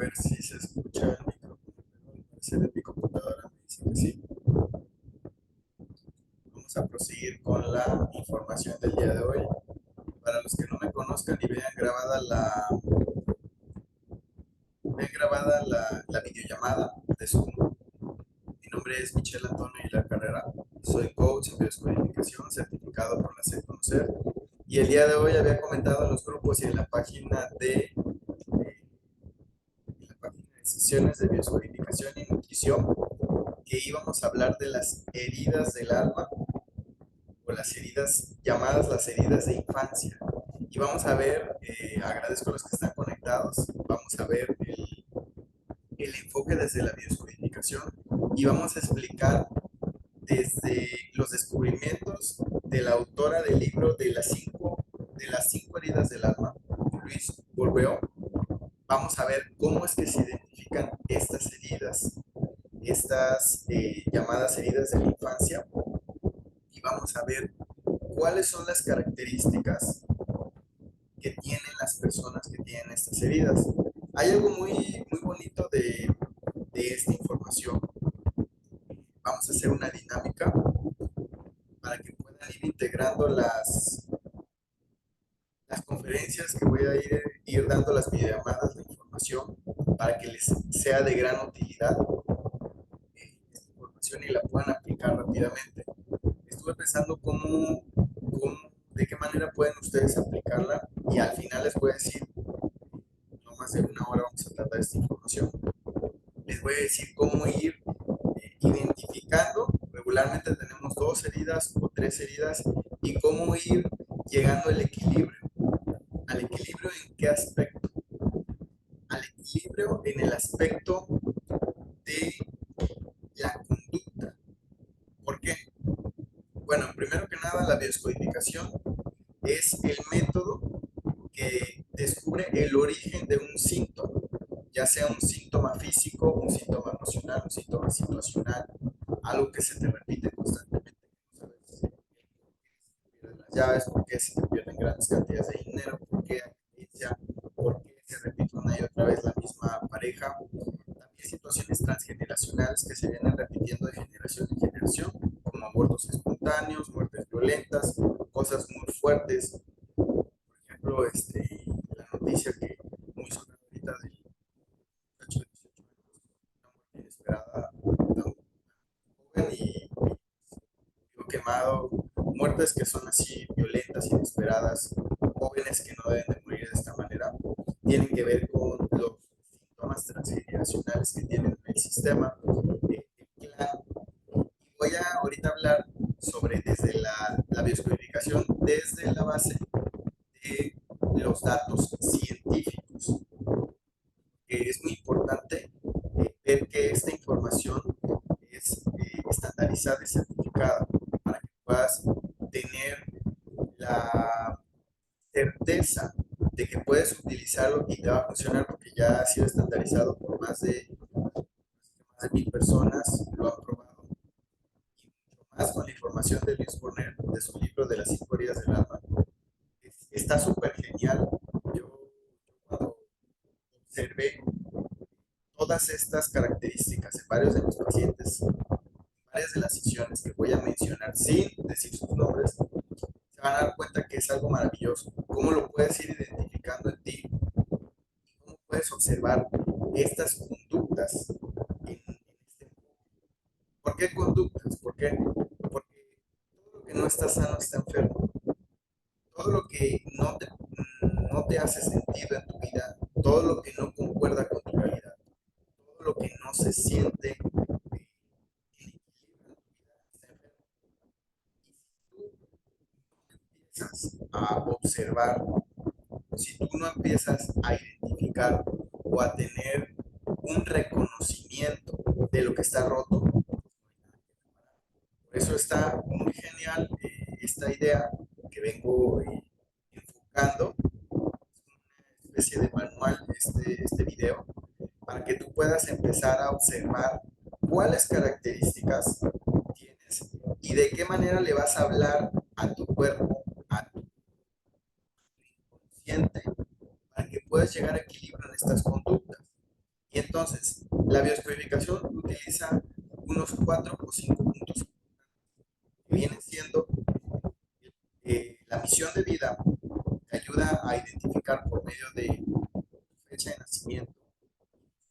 ver si se escucha el micrófono. Al parecer en mi computadora me dice que sí. Vamos a proseguir con la información del día de hoy. Para los que no me conozcan y vean grabada la videollamada de Zoom, mi nombre es Michelle Antonio Aguilar Carrera. Soy coach en biodescodificación certificado por la SED Conocer. Y el día de hoy había comentado en los grupos y en la página de sesiones de biodescodificación y nutrición que íbamos a hablar de las heridas del alma o las heridas llamadas las heridas de infancia. Y vamos a ver, agradezco a los que están conectados, vamos a ver el enfoque desde la biodescodificación y vamos a explicar desde los descubrimientos de la autora del libro de las cinco heridas del alma, Luis Bourbeau. Vamos a ver cómo es que se identifican estas heridas, estas llamadas heridas de la infancia, y vamos a ver cuáles son las características que tienen las personas que tienen estas heridas. Hay algo muy bonito de esta información. Vamos a hacer una dinámica para que puedan ir integrando las conferencias que voy a ir dando, las videollamadas de información, para que les sea de gran utilidad esta información y la puedan aplicar rápidamente. Estuve pensando de qué manera pueden ustedes aplicarla, y al final les voy a decir, no más de una hora vamos a tratar esta información. Les voy a decir cómo ir identificando. Regularmente tenemos dos heridas o tres heridas, y cómo ir llegando al equilibrio. ¿Al equilibrio en qué aspecto? Al equilibrio en el aspecto de la conducta. ¿Por qué? Bueno, primero que nada, la biodescodificación es el método que descubre el origen de un síntoma, ya sea un síntoma físico, un síntoma emocional, un síntoma situacional, algo que se te repite constantemente. No sabes por qué se te pierden las llaves, por qué se te pierden grandes cantidades de dinero, por qué hay violencia, por qué se repite una y otra vez la misma pareja. También situaciones transgeneracionales que se vienen repitiendo de generación en generación, como abortos espontáneos, muertes violentas, cosas muy fuertes. Por ejemplo, la noticia que muy sonada ahorita del muchacho de 18 años, una muerte inesperada, tan joven y quemado, muertes que son así violentas, inesperadas, jóvenes que no deben de morir de esta manera, tienen que ver con los síntomas transgeneracionales que tienen en el sistema, el clan. Y voy a ahorita hablar sobre desde la bioscodificación, desde la base de los datos científicos. Es muy importante ver que esta información es estandarizada y certificada para que puedas tener la certeza de que puedes utilizarlo y te va a funcionar, porque ya ha sido estandarizado por más de 1000 personas, lo han probado. Y mucho más con la información de Luis Borner, de su libro de las 5 heridas del alma. Está súper genial. Yo cuando observé todas estas características en varios de mis pacientes, en varias de las sesiones que voy a mencionar sin decir sus nombres, se van a dar cuenta que es algo maravilloso. ¿Cómo lo puedes ir identificando en ti? ¿Cómo puedes observar estas conductas en este? ¿Por qué conductas? ¿Por qué? Porque todo lo que no está sano está enfermo. Todo lo que no te hace sentido en tu vida, todo lo que no concuerda con tu realidad, todo lo que no se siente empiezas a observar, si tú no empiezas a identificar o a tener un reconocimiento de lo que está roto, por eso está muy genial esta idea que vengo enfocando, una especie de manual, este video, para que tú puedas empezar a observar cuáles características tienes y de qué manera le vas a hablar a tu cuerpo, a tu inconsciente, para que puedas llegar a equilibrio en estas conductas. Y entonces, la bioscodificación utiliza unos 4 o 5 puntos que vienen siendo la misión de vida, te ayuda a identificar por medio de fecha de nacimiento,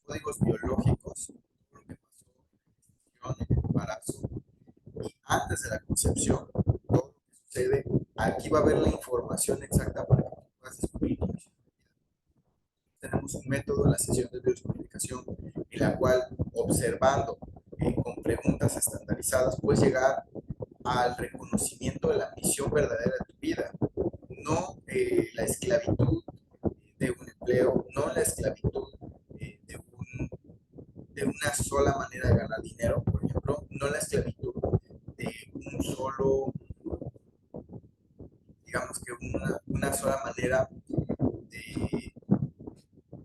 códigos biológicos, lo que pasó en el embarazo y antes de la concepción, todo lo que sucede. Aquí va a haber la información exacta para que tú puedas descubrir tu misión. Tenemos un método en la sesión de bioscomunicación en la cual, observando con preguntas estandarizadas, puedes llegar al reconocimiento de la misión verdadera de tu vida, no la esclavitud de un empleo, no la esclavitud de una sola manera de ganar dinero, por ejemplo, no la esclavitud de un solo, digamos que una sola manera de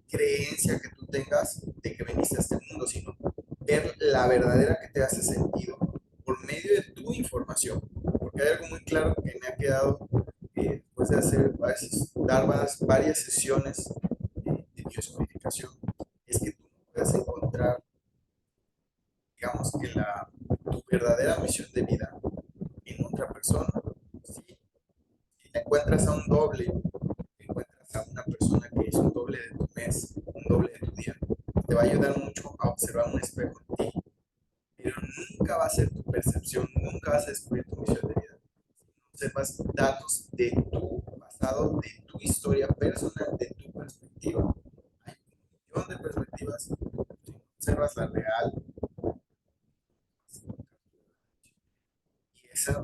creencia que tú tengas de que veniste a este mundo, sino ver la verdadera que te hace sentido por medio de tu información. Porque hay algo muy claro que me ha quedado después de dar varias sesiones de bioscodificación, es que tú no puedes encontrar, digamos que tu verdadera misión de vida en otra persona. Si, si te encuentras a un doble, te encuentras a una persona que es un doble de tu mes, un doble de tu día, te va a ayudar mucho a observar un espejo en ti, pero nunca va a ser tu percepción, nunca vas a descubrir tu misión de vida. Observas datos de tu pasado, de tu historia personal, de tu perspectiva. Hay un millón de perspectivas. Si observas la real, y esa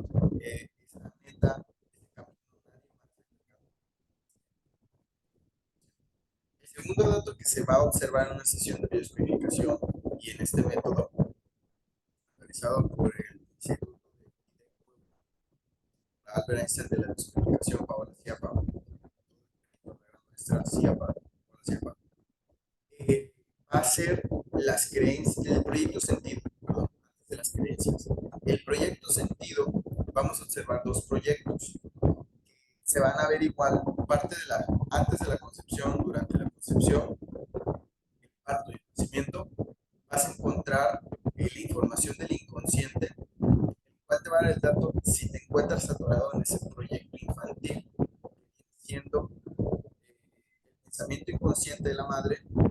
meta, ese camino, nadie más. El segundo dato que se va a observar en una sesión de bioscodificación y en este método, realizado por el Instituto Albert Einstein de la Bioscodificación, Paola Ciapa, la maestra Ciapa, Paola Ciapa, va a ser las creencias, el proyecto sentido, perdón, antes de las creencias. El proyecto sentido, vamos a observar dos proyectos. Se van a ver igual antes de la concepción, durante la concepción, el parto y el nacimiento. Vas a encontrar la información del inconsciente, el cual te va a dar el dato si te encuentras atorado en ese proyecto infantil, siendo el pensamiento inconsciente de la madre, un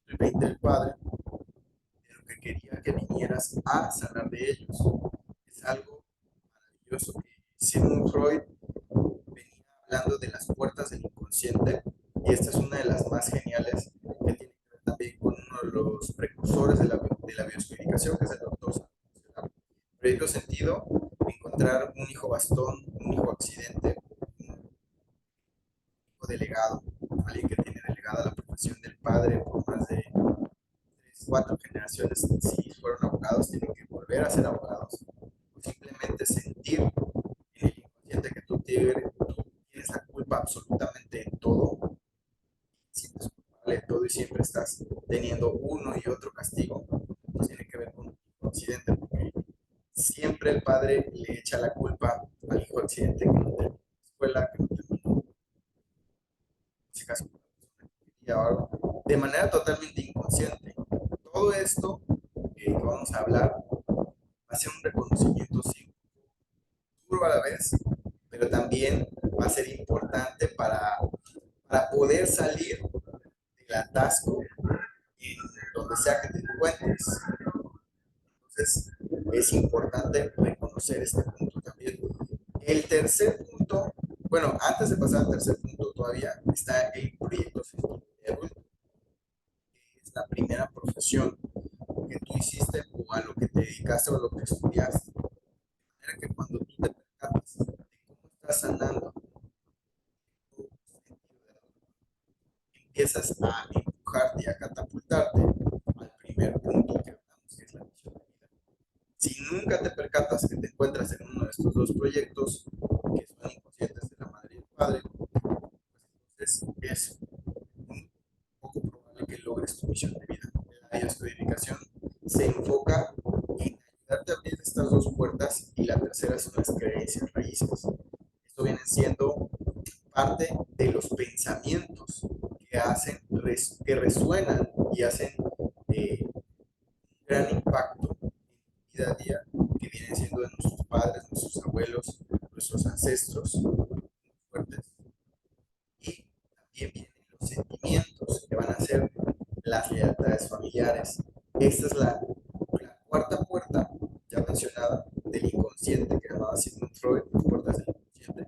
80% y 20% del padre, de lo que quería que vinieras a sanar de ellos. Es algo maravilloso que Sigmund Freud venía hablando de las puertas del inconsciente, y esta es una de las más geniales que tiene que ver también con uno de los precursores de la bioscomunicación, que es el doctor Sandro. Proyecto sentido, encontrar un hijo bastón, un hijo accidente, un hijo delegado, alguien que tiene delegada la profesión del padre por más de 3, 4 generaciones. Si fueron abogados, tienen que volver a ser abogados. O simplemente sentir en el inconsciente que tú tienes la culpa absolutamente en todo, sientes culpable de todo y siempre estás teniendo uno y otro castigo, pues tiene que ver con un accidente, porque siempre el padre le echa la culpa al hijo accidente que no terminó la escuela, que no terminó, en ese caso, y ahora, de manera totalmente inconsciente. Todo esto que vamos a hablar va a ser un reconocimiento sí, duro a la vez, pero también va a ser importante para poder salir del atasco en donde sea que te encuentres. Entonces, es importante reconocer este punto también. El tercer punto, bueno, antes de pasar al tercer punto todavía está el proyecto de adulto, que es la primera profesión que tú hiciste o a lo que te dedicaste o a lo que estudiaste. De manera que cuando tú te percatas de cómo estás sanando, empiezas a empujarte y a catapultarte al primer punto que hablamos, que es la misión de vida. Si nunca te percatas que te encuentras en uno de estos dos proyectos, que son inconscientes de la madre y el padre, pues entonces es un poco probable que logres tu misión de vida. La bioscodificación se enfoca en ayudarte a abrir estas dos puertas, y la tercera son las creencias raíces. Esto viene siendo parte de los pensamientos que hacen que resuenan y hacen gran impacto en día a día, que vienen siendo de nuestros padres, nuestros abuelos, nuestros ancestros fuertes. Y también vienen los sentimientos, que van a ser las lealtades familiares. Esta es la cuarta puerta, ya mencionada, del inconsciente, que llamaba Sigmund Freud, las puertas del inconsciente,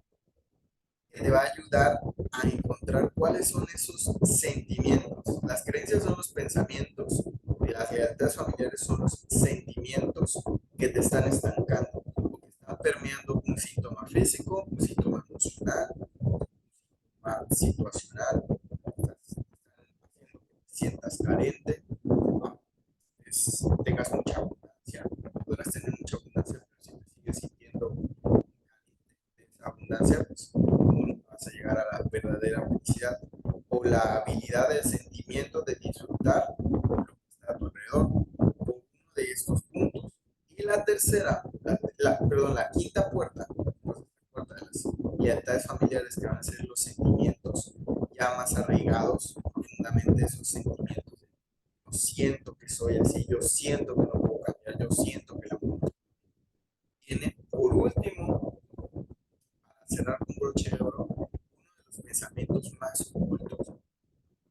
que te va a ayudar a encontrar cuáles son esos sentimientos. Las creencias son los pensamientos y las lealtades familiares son los sentimientos que te están estancando, que están permeando un síntoma físico, un síntoma emocional, situacional, están haciendo que te sientas carente, tengas mucha abundancia, podrás tener mucha abundancia, pero si te sigues sintiendo de esa abundancia, pues no vas a llegar a la verdadera felicidad o la habilidad del sentimiento de disfrutar lo que está a tu alrededor, por uno de estos puntos. Y la tercera, perdón, la quinta puerta, pues, la puerta de las lealtades familiares, que van a ser los sentimientos ya más arraigados profundamente, esos sentimientos. Yo siento que soy así, yo siento que no puedo cambiar, yo siento que la mundo tiene. Por último, para cerrar con broche de oro, uno de los pensamientos más ocultos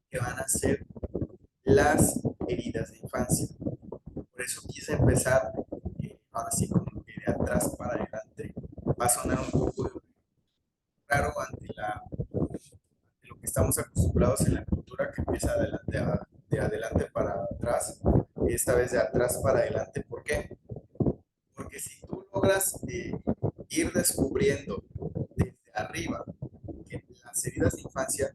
que van a ser las heridas de infancia. Por eso quise empezar, ahora sí, como que de atrás para adelante. Va a sonar un poco raro ante lo que estamos acostumbrados en la cultura, que empieza de adelante para atrás, y esta vez de atrás para adelante. ¿Por qué? Porque si tú logras ir descubriendo desde arriba que las heridas de infancia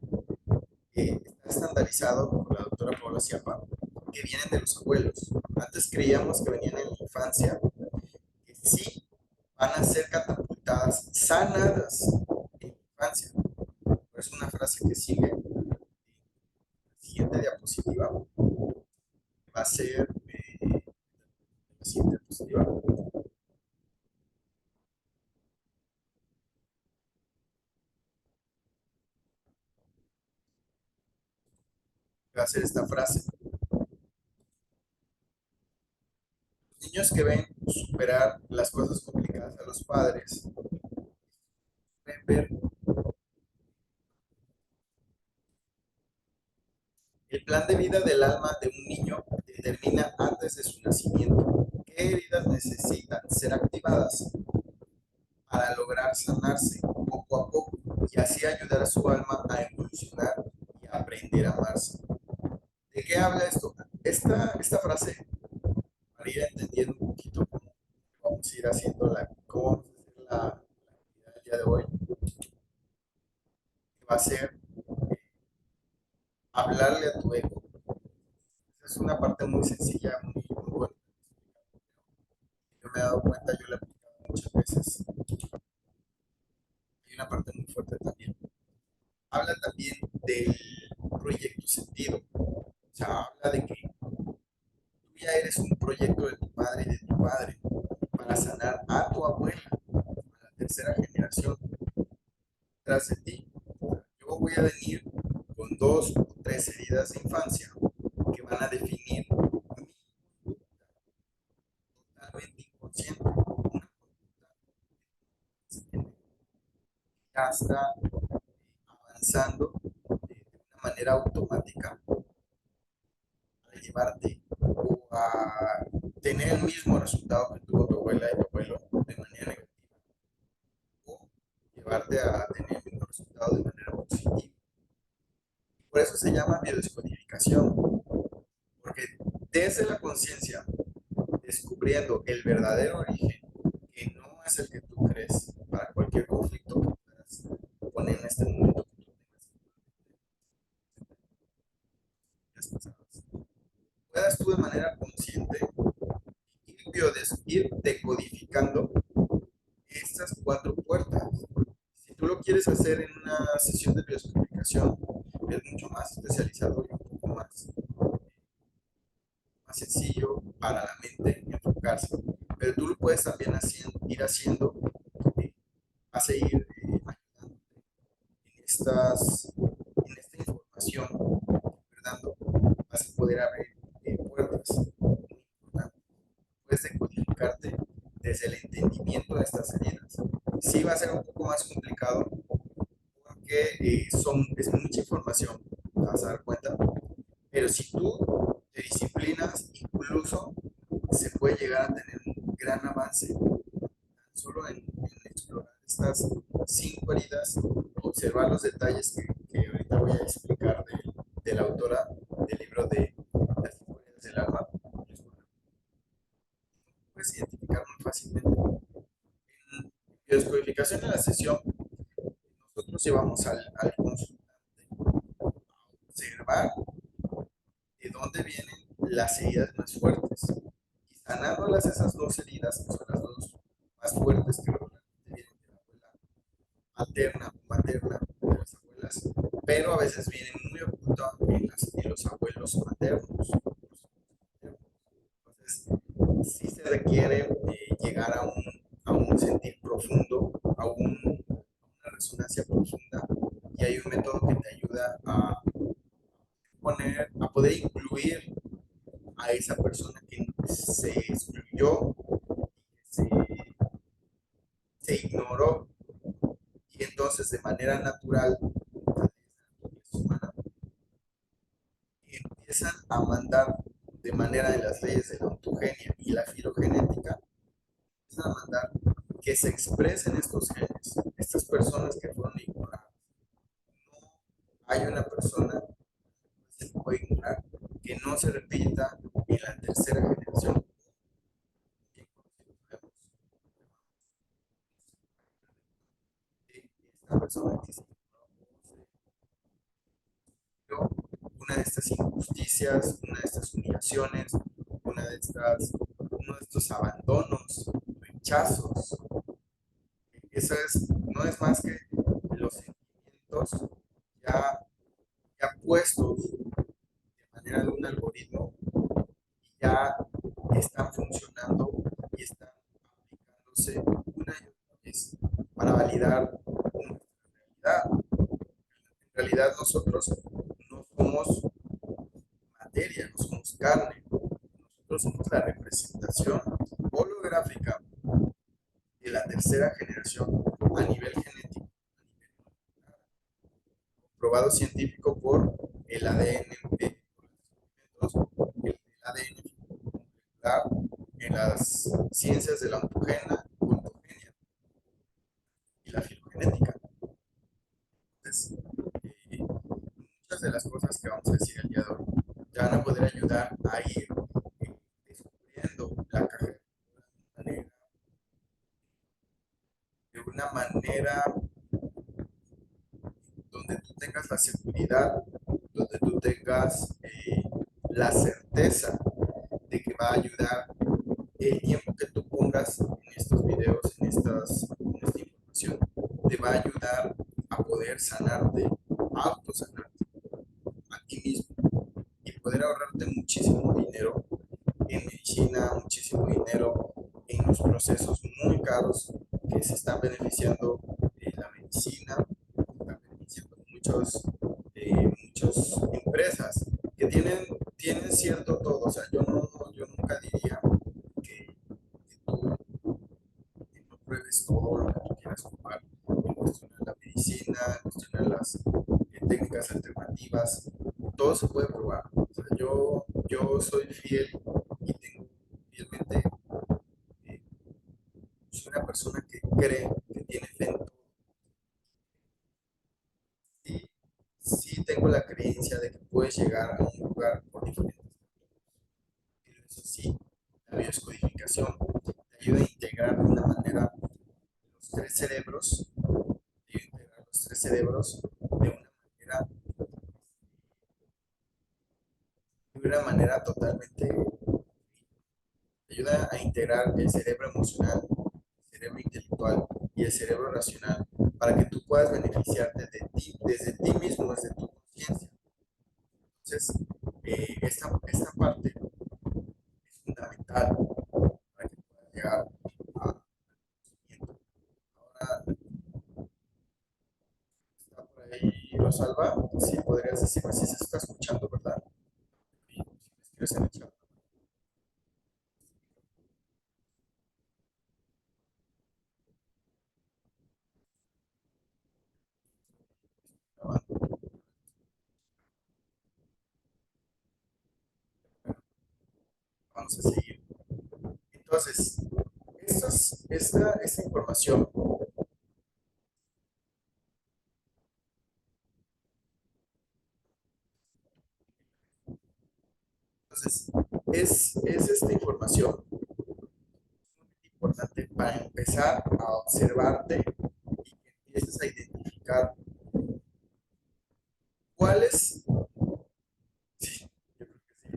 está estandarizado por la doctora Paula Ciapa, que vienen de los abuelos. Antes creíamos que venían en la infancia, que sí van a ser catapultadas, sanadas en la infancia. Por eso una frase que sigue, la siguiente diapositiva, va a ser la siguiente diapositiva, va a ser esta frase. Los niños que ven superar las cosas complicadas a los padres, pueden ver el plan de vida del alma de un niño determina antes de su nacimiento qué heridas necesitan ser activadas para lograr sanarse poco a poco y así ayudar a su alma a evolucionar y a aprender a amarse. ¿De qué habla esto? Esta frase, para ir entendiendo un poquito cómo vamos a ir haciendo cómo vamos a hacer la actividad del día de hoy, va a ser hablarle a tu ego. Es una parte muy sencilla, muy buena. Yo me he dado cuenta, yo la he aplicado muchas veces. Hay una parte muy fuerte también. Habla también del proyecto sentido. O sea, habla de que tú ya eres un proyecto de tu madre y de tu padre para sanar a tu abuela, a la tercera generación tras de ti. Yo voy a venir con dos o tres heridas de infancia que van a definir mi totalmente inconsciente, una ya está avanzando de una manera automática a llevarte o a tener el mismo resultado que tuvo tu abuela y tu abuelo de manera negativa, o llevarte a tener el mismo resultado de manera positiva. Por eso se llama biodescodificación, porque desde la conciencia, descubriendo el verdadero origen, que no es el que tú crees, para cualquier conflicto que puedas poner en este momento que tú tengas, puedas tú de manera consciente ir decodificando estas cuatro puertas. Si tú lo quieres hacer en una sesión de biodescodificación, es mucho más especializado y un poco más sencillo para la mente enfocarse. Pero tú lo puedes también ir haciendo, vas a ir ayudando en esta información, dando muy importante. Puedes decodificarte desde el entendimiento de estas heridas. Sí va a ser un poco más complicado porque es mucha información, te vas a dar cuenta, pero si tú te disciplinas, incluso se puede llegar a tener un gran avance solo en explorar estas 5 heridas, observar los detalles que ahorita voy a explicar de la autora del libro de Las 5 heridas del alma. Puedes identificar muy fácilmente. En biodescodificación de la sesión, nosotros llevamos al consultante a observar de dónde vienen las heridas más fuertes. Y sanándolas esas 2 heridas, que son las dos más fuertes que regularmente vienen de la abuela materna o materna de las abuelas, pero a veces vienen muy ocultas en los abuelos maternos. Entonces, sí se requiere llegar a un sentir profundo, una resonancia profunda, y hay un método que te ayuda a poder incluir a esa persona que se excluyó, se, se ignoró, y entonces de manera natural, humana, empiezan a mandar de manera de las leyes de la ontogenia y la filogenética, empiezan a mandar que se expresen estos genes, estas personas que fueron ignoradas. No hay una persona que se puede ignorar, que no se repita en la tercera generación. Esta persona que se una de estas injusticias, una de estas humillaciones, uno de estos abandonos, rechazos. Eso no es más que los sentimientos ya, ya puestos de manera de un algoritmo y ya están funcionando y están aplicándose una y otra vez para validar nuestra realidad. En realidad nosotros no somos materia, no somos carne, nosotros somos la representación holográfica de la tercera generación a nivel genético, probado científico por el ADN, el ADN en las ciencias de la ontogenia y la filogenética. Entonces, muchas de las cosas que vamos a decir el día de hoy te van a poder ayudar a ir descubriendo la caja de una manera donde tú tengas la seguridad, donde tú tengas la certeza de que va a ayudar el tiempo que tú pongas en estos videos, en esta información, te va a ayudar a poder sanarte, autosanarte a ti mismo y poder ahorrarte muchísimo dinero en medicina, muchísimo dinero en los procesos muy caros que se están beneficiando la medicina, están beneficiando muchas empresas que tienen cierto todo. O sea, yo nunca diría que tú no pruebes todo lo que tú quieras probar en cuestión de la medicina, en cuestión de las técnicas alternativas. Todo se puede probar. O sea, yo soy fiel y tengo fielmente, eh, soy una persona que cree, que tiene fe en todo. Y sí tengo la creencia de que puedes llegar a un lugar por diferentes caminos. Pero eso sí, la biodescodificación te ayuda a integrar de una manera los 3 cerebros, te ayuda a integrar los 3 cerebros de una manera totalmente, te ayuda a integrar el cerebro emocional, el cerebro intelectual y el cerebro racional para que tú puedas beneficiarte de ti, desde ti mismo, desde tu conciencia. Entonces, esta parte es fundamental para que puedas llegar a conocimiento. Ahora está por ahí Rosalba, sí podrías decirme si se está escuchando, ¿verdad? Y si me escribes en el chat. vamos a seguir. Entonces, esta información, entonces, es esta información importante para empezar a observarte y que empieces a identificar cuáles, sí, yo creo que sí,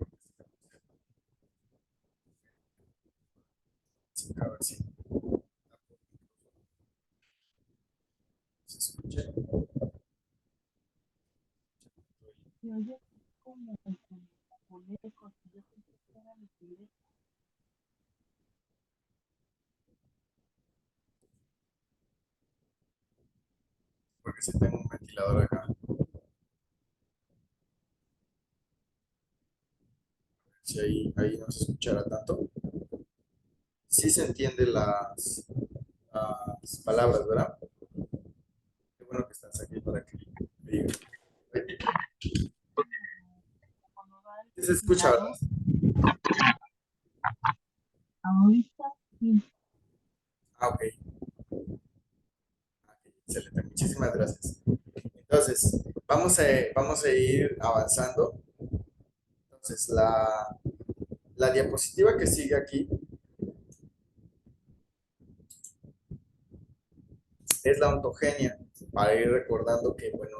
sí, a ver si se escucha, Se oye como con ecos, y yo pensé que era mi teléfono. porque si tengo un ventilador acá, si ahí no se escuchará tanto. Sí se entiende las palabras, ¿verdad? Qué bueno que estás aquí para que me digas. Cuando va el Sí se escucha, ¿verdad? ventilador, ahorita sí. Ah, ok. Excelente, muchísimas gracias. Entonces, vamos a ir avanzando. Entonces, la diapositiva que sigue aquí es la ontogenia, para ir recordando que, bueno,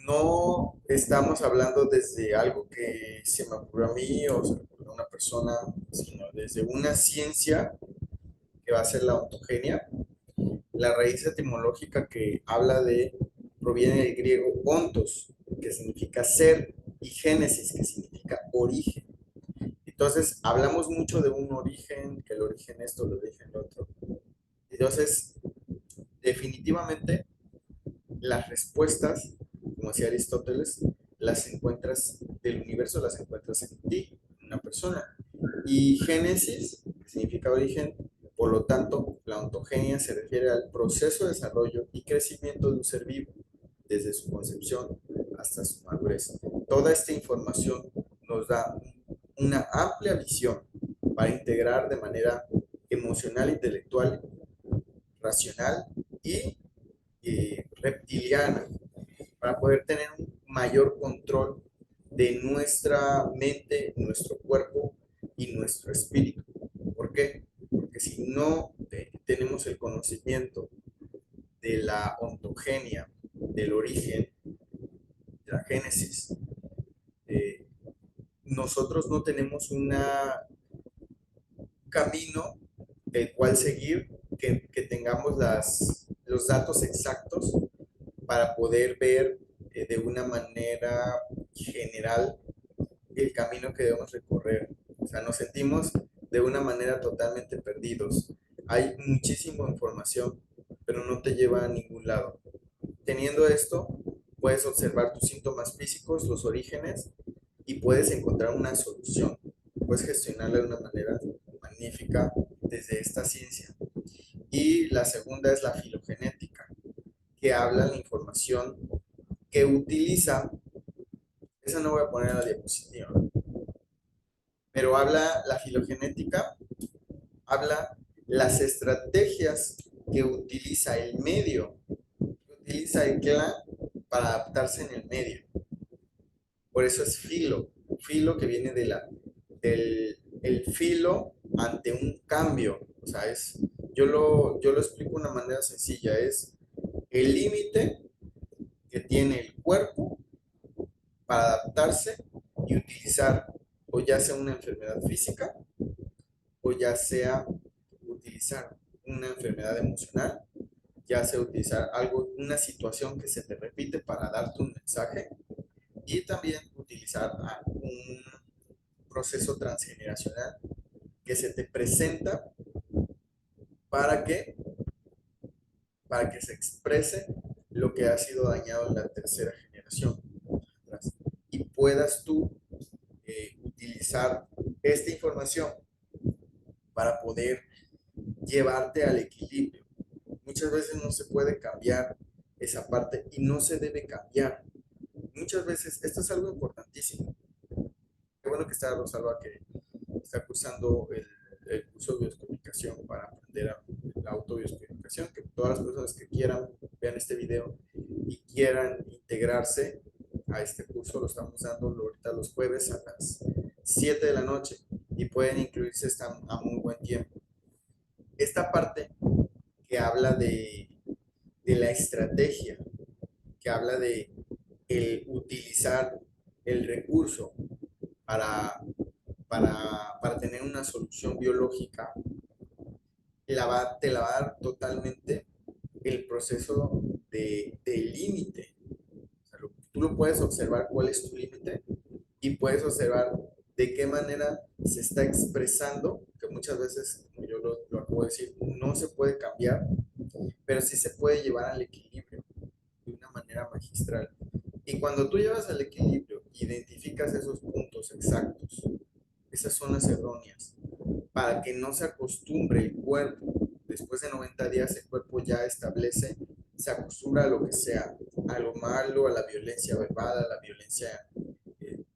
no estamos hablando desde algo que se me ocurrió a mí o se me ocurrió a una persona, sino desde una ciencia que va a ser la ontogenia. La raíz etimológica que habla de, proviene del griego ontos, que significa ser, y génesis, que significa origen. Entonces, hablamos mucho de un origen, que el origen esto, el origen lo otro. Entonces, definitivamente, las respuestas, como decía Aristóteles, las encuentras del universo, las encuentras en ti, en una persona. Y génesis, que significa origen, por lo tanto, la ontogenia se refiere al proceso de desarrollo y crecimiento de un ser vivo, desde su concepción hasta su madurez. Toda esta información nos da una amplia visión para integrar de manera emocional, intelectual, racional y reptiliana, para poder tener un mayor control de nuestra mente, nuestro cuerpo y nuestro espíritu. ¿Por qué? Porque si no tenemos el conocimiento de la ontogenia, del origen, de la génesis, eh, nosotros no tenemos un camino el cual seguir, que tengamos los datos exactos para poder ver de una manera general el camino que debemos recorrer. O sea, nos sentimos de una manera totalmente perdidos. Hay muchísima información, pero no te lleva a ningún lado. Teniendo esto, puedes observar tus síntomas físicos, los orígenes, y puedes encontrar una solución. Puedes gestionarla de una manera magnífica desde esta ciencia. Y la segunda es la filogenética, que habla la información que utiliza, esa no voy a poner en la diapositiva, pero habla la filogenética, habla las estrategias que utiliza el medio, que utiliza el clan para adaptarse en el medio. Por eso es filo que viene del el filo ante un cambio. O sea, yo lo explico de una manera sencilla, es el límite que tiene el cuerpo para adaptarse y utilizar o ya sea una enfermedad física o ya sea utilizar una enfermedad emocional, ya sea utilizar algo, una situación que se te repite para darte un mensaje y también utilizar un proceso transgeneracional que se te presenta para que, para que se exprese lo que ha sido dañado en la tercera generación y puedas tú utilizar esta información para poder llevarte al equilibrio. Muchas veces no se puede cambiar esa parte y no se debe cambiar. Muchas veces, esto es algo importantísimo. bueno que está Rosalba, que está cursando el curso de bioscomunicación para aprender la autobioscomunicación, que todas las personas que quieran vean este video y quieran integrarse a este curso, lo estamos dando ahorita los jueves a las 7 de la noche y pueden incluirse a muy buen tiempo. Esta parte que habla de la estrategia, que habla de el utilizar el recurso para, para tener una solución biológica, te la va a dar totalmente el proceso de límite. O sea, tú lo puedes observar cuál es tu límite y puedes observar de qué manera se está expresando, que muchas veces, como yo lo acabo de decir, no se puede cambiar, pero sí se puede llevar al equilibrio de una manera magistral. Y cuando tú llevas al equilibrio, identificas esos puntos exactos, esas zonas erróneas, para que no se acostumbre el cuerpo. Después de 90 días el cuerpo ya establece, se acostumbra a lo que sea, a lo malo, a la violencia verbal, a la violencia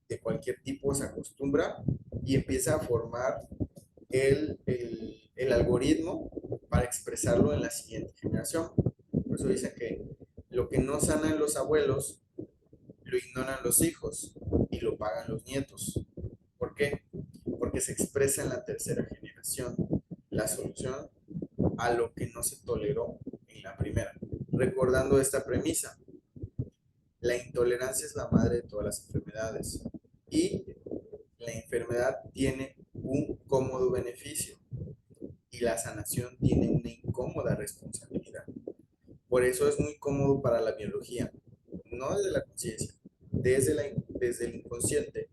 de cualquier tipo, se acostumbra y empieza a formar el algoritmo para expresarlo en la siguiente generación. Por eso dicen que lo que no sanan los abuelos, lo ignoran los hijos y lo pagan los nietos. ¿Por qué? Porque se expresa en la tercera generación la solución a lo que no se toleró en la primera. Recordando esta premisa, la intolerancia es la madre de todas las enfermedades y la enfermedad tiene un cómodo beneficio y la sanación tiene una incómoda responsabilidad. Por eso es muy cómodo para la biología, no desde la conciencia, desde el inconsciente,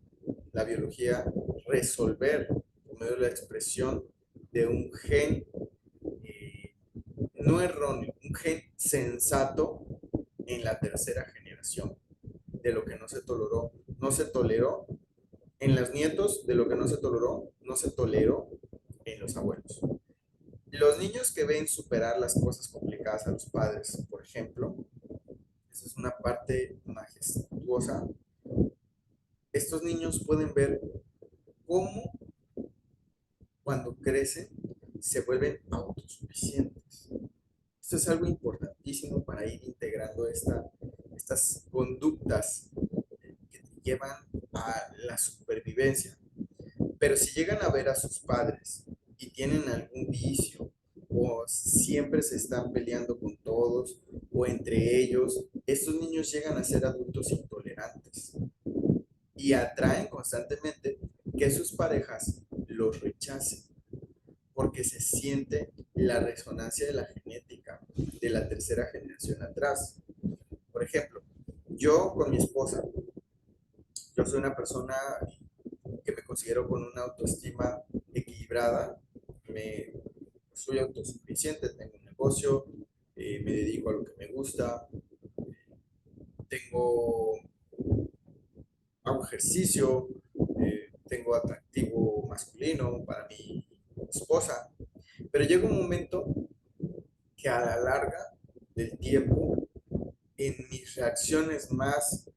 la biología resolver por medio de la expresión de un gen no erróneo, un gen sensato en la tercera generación de lo que no se toleró. No se toleró en los nietos, de lo que no se toleró, no se toleró en los abuelos. Los niños que ven superar las cosas complicadas a los padres, por ejemplo, esa es una parte majestuosa. Estos niños pueden ver cómo cuando crecen se vuelven autosuficientes. Esto es algo importantísimo para ir integrando estas conductas que te llevan a la supervivencia. Pero si llegan a ver a sus padres y tienen algún vicio o siempre se están peleando con todos o entre ellos, estos niños llegan a ser adultos intolerantes y atraen constantemente que sus parejas los rechacen porque se siente la resonancia de la genética de la tercera generación atrás. Por ejemplo, yo con mi esposa, yo soy una persona que me considero con una autoestima equilibrada, me, soy autosuficiente, tengo un negocio, me dedico a lo que me gusta, tengo, hago ejercicio, tengo atractivo masculino para mi esposa, pero llega un momento que a la larga del tiempo, en mis reacciones más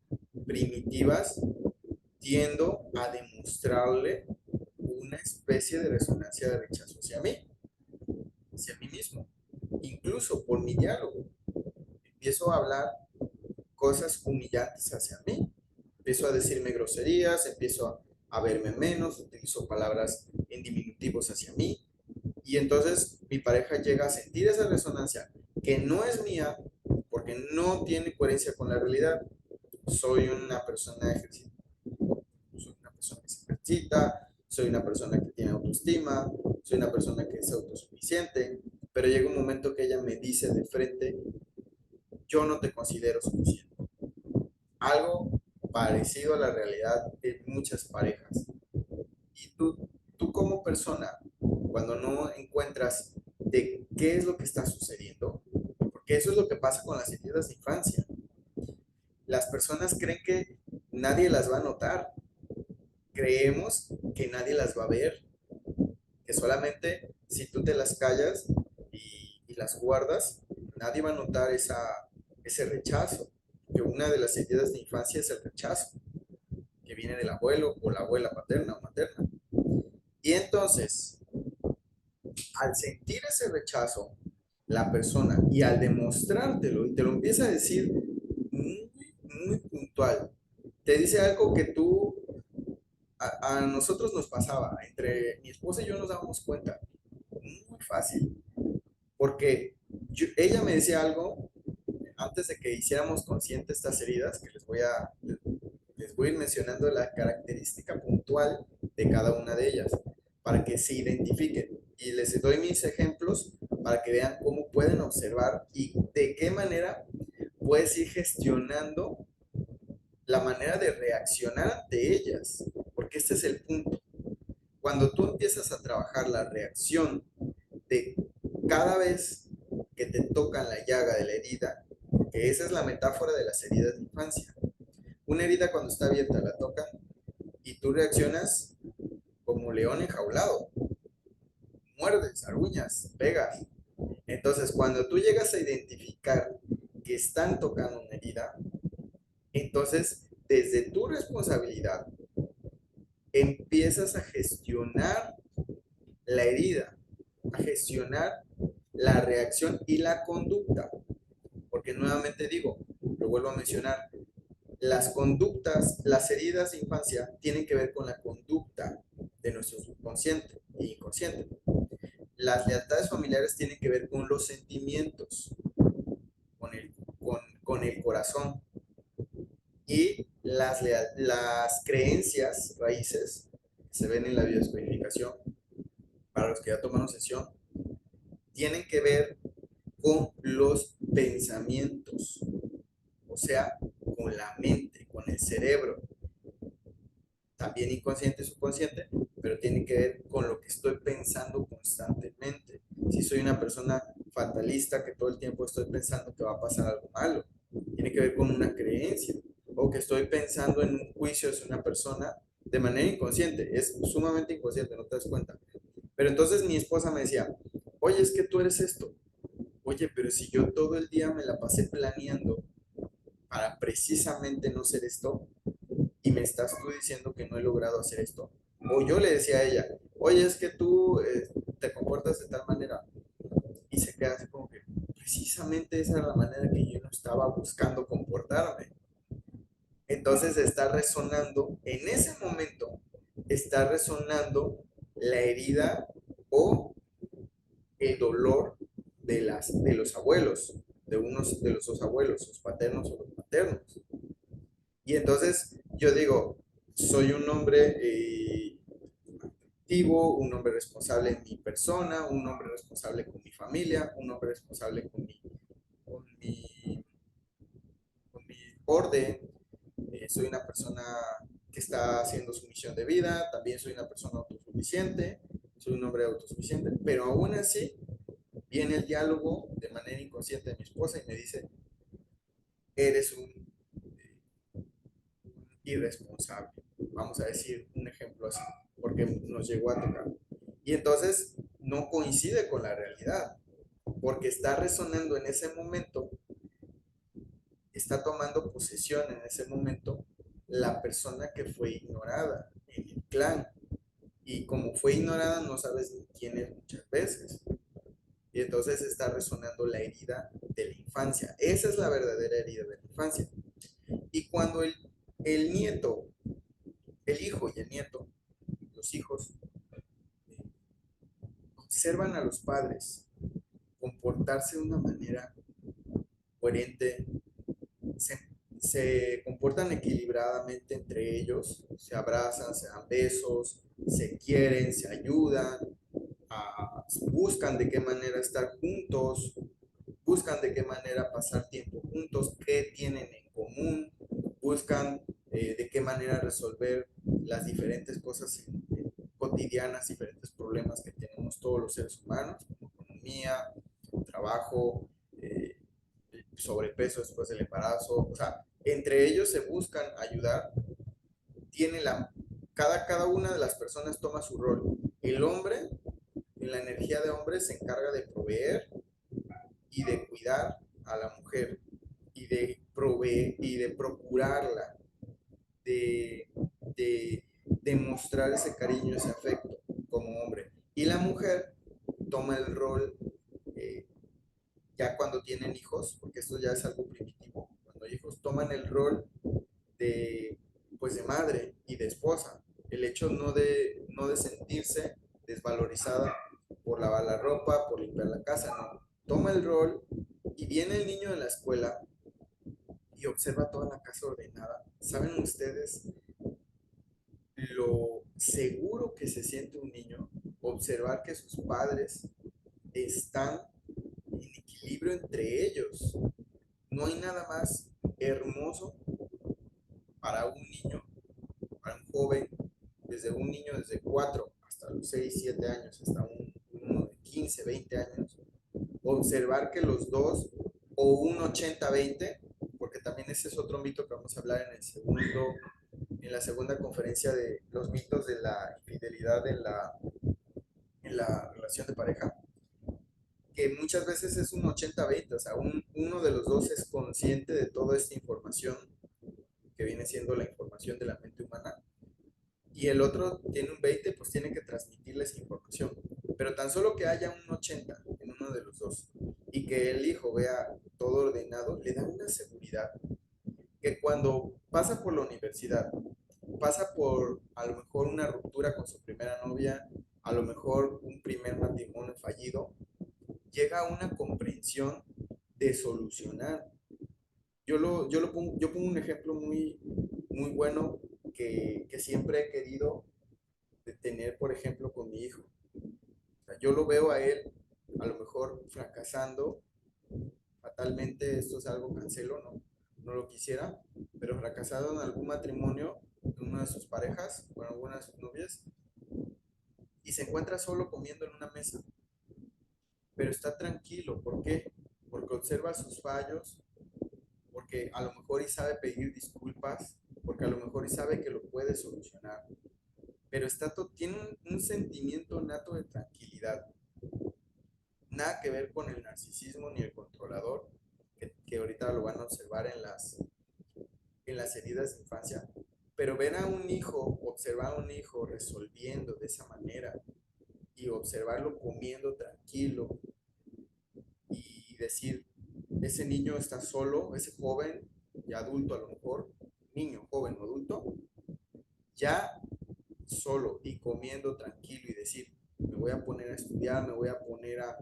primitivas, tiendo a demostrarle una especie de resonancia de rechazo hacia mí mismo, incluso por mi diálogo. Empiezo a hablar cosas humillantes hacia mí, empiezo a decirme groserías, empiezo a verme menos, utilizo palabras en diminutivos hacia mí, y entonces mi pareja llega a sentir esa resonancia que no es mía porque no tiene coherencia con la realidad. Soy una persona ejercitada, soy una persona que se ejercita, soy una persona que tiene autoestima, soy una persona que es autosuficiente, pero llega un momento que ella me dice de frente, yo no te considero suficiente. Algo parecido a la realidad de muchas parejas. Y tú como persona, cuando no encuentras de qué es lo que está sucediendo, porque eso es lo que pasa con las heridas de infancia. Las personas creen que nadie las va a notar, creemos que nadie las va a ver, que solamente si tú te las callas y las guardas, nadie va a notar ese rechazo, que una de las heridas de infancia es el rechazo, que viene del abuelo o la abuela paterna o materna. Y entonces, al sentir ese rechazo, la persona, y al demostrártelo, y te lo empieza a decir muy, muy puntual, te dice algo que tú, a nosotros nos pasaba, entre mi esposa y yo nos dábamos cuenta, muy fácil, porque ella me decía algo antes de que hiciéramos conscientes estas heridas, que les voy a ir mencionando la característica puntual de cada una de ellas, para que se identifiquen. Y les doy mis ejemplos para que vean cómo pueden observar y de qué manera puedes ir gestionando la manera de reaccionar ante ellas, porque este es el punto. Cuando tú empiezas a trabajar la reacción de cada vez que te tocan la llaga de la herida, que esa es la metáfora de las heridas de infancia. Una herida cuando está abierta la tocan y tú reaccionas como león enjaulado, muerdes, aruñas, pegas. Entonces, cuando tú llegas a identificar que están tocando una herida, entonces desde tu responsabilidad empiezas a gestionar la herida, a gestionar la reacción y la conducta. Porque nuevamente digo, lo vuelvo a mencionar, las conductas, las heridas de infancia tienen que ver con la conducta de nuestro subconsciente e inconsciente. Las lealtades familiares tienen que ver con los sentimientos, con el corazón. Y las creencias raíces que se ven en la biodescodificación, para los que ya tomaron sesión, tienen que ver con los pensamientos, o sea, con la mente, con el cerebro, también inconsciente y subconsciente, pero tiene que ver con lo que estoy pensando constantemente. Si soy una persona fatalista que todo el tiempo estoy pensando que va a pasar algo malo, tiene que ver con una creencia, o que estoy pensando en un juicio hacia una persona de manera inconsciente, es sumamente inconsciente, no te das cuenta. Pero entonces mi esposa me decía, oye, es que tú eres esto. Oye, pero si yo todo el día me la pasé planeando para precisamente no ser esto, y me estás tú diciendo que no he logrado hacer esto. O yo le decía a ella, oye, es que tú te comportas de tal manera. Y se queda así como que precisamente esa era la manera que yo no estaba buscando comportarme. Entonces está resonando, en ese momento, está resonando la herida o el dolor de los abuelos, de unos de los dos abuelos, los paternos o los maternos. Y entonces yo digo, soy un hombre activo, un hombre responsable en mi persona, un hombre responsable con mi familia, un hombre responsable con mi, con mi orden, soy una persona que está haciendo su misión de vida, también soy una persona autosuficiente, soy un hombre autosuficiente, pero aún así viene el diálogo de manera inconsciente de mi esposa y me dice, eres un irresponsable. Vamos a decir un ejemplo así, porque nos llegó a tocar. Y entonces no coincide con la realidad, porque está resonando en ese momento, está tomando posesión en ese momento la persona que fue ignorada en el clan. Y como fue ignorada, no sabes ni quién es muchas veces. Y entonces está resonando la herida de la infancia. Esa es la verdadera herida de la infancia. Y cuando el nieto, el hijo y el nieto, los hijos, observan a los padres comportarse de una manera coherente, se, se comportan equilibradamente entre ellos, se abrazan, se dan besos, se quieren, se ayudan, buscan de qué manera estar juntos, buscan de qué manera pasar tiempo juntos, qué tienen en común, buscan de qué manera resolver las diferentes cosas cotidianas, diferentes problemas que tenemos todos los seres humanos, como economía, trabajo, sobrepeso después del embarazo, o sea, entre ellos se buscan ayudar, tiene cada una de las personas toma su rol. El hombre, en la energía de hombre, se encarga de proveer y de cuidar a la mujer y de proveer y de procurarla, de de demostrar ese cariño, ese afecto como hombre. Y la mujer toma el rol, eh, ya cuando tienen hijos, porque esto ya es algo primitivo, cuando hijos toman el rol de, pues de madre y de esposa. El hecho no de sentirse desvalorizada por lavar la ropa, por limpiar la casa, no. Toma el rol y viene el niño de la escuela y observa toda la casa ordenada. ¿Saben ustedes lo seguro que se siente un niño observar que sus padres están en equilibrio entre ellos? No hay nada más hermoso para un niño, para un joven, desde un niño desde 4 hasta los 6 7 años, hasta uno de 15 20 años, observar que los dos, o un 80-20, porque también ese es otro mito que vamos a hablar en la segunda conferencia de los mitos de la infidelidad en la relación de pareja, que muchas veces es un 80-20, o sea, uno de los dos es consciente de toda esta información que viene siendo la información de la mente humana, y el otro tiene un 20, pues tiene que transmitirle esa información. Pero tan solo que haya un 80 en uno de los dos y que el hijo vea todo ordenado, le da una seguridad que cuando pasa por la universidad, pasa por a lo mejor una ruptura con su primera novia, a lo mejor un primer matrimonio fallido, llega a una comprensión de solucionar. Yo pongo un ejemplo muy bueno que siempre he querido de tener, por ejemplo, con mi hijo. O sea, yo lo veo a él, a lo mejor fracasando fatalmente, esto es algo cancelo, no lo quisiera, pero fracasado en algún matrimonio, en una de sus parejas, con alguna de sus novias, y se encuentra solo comiendo en una mesa, pero está tranquilo. ¿Por qué? Porque observa sus fallos, porque a lo mejor y sabe pedir disculpas, porque a lo mejor y sabe que lo puede solucionar, pero tiene un sentimiento nato de tranquilidad. Nada que ver con el narcisismo ni el controlador, que ahorita lo van a observar en las heridas de infancia. Pero ver a un hijo, observar a un hijo resolviendo de esa manera y observarlo comiendo tranquilo y decir, ese niño está solo, ese joven y adulto a lo mejor, niño, joven o adulto, ya solo y comiendo tranquilo y decir, me voy a poner a estudiar, me voy a poner a,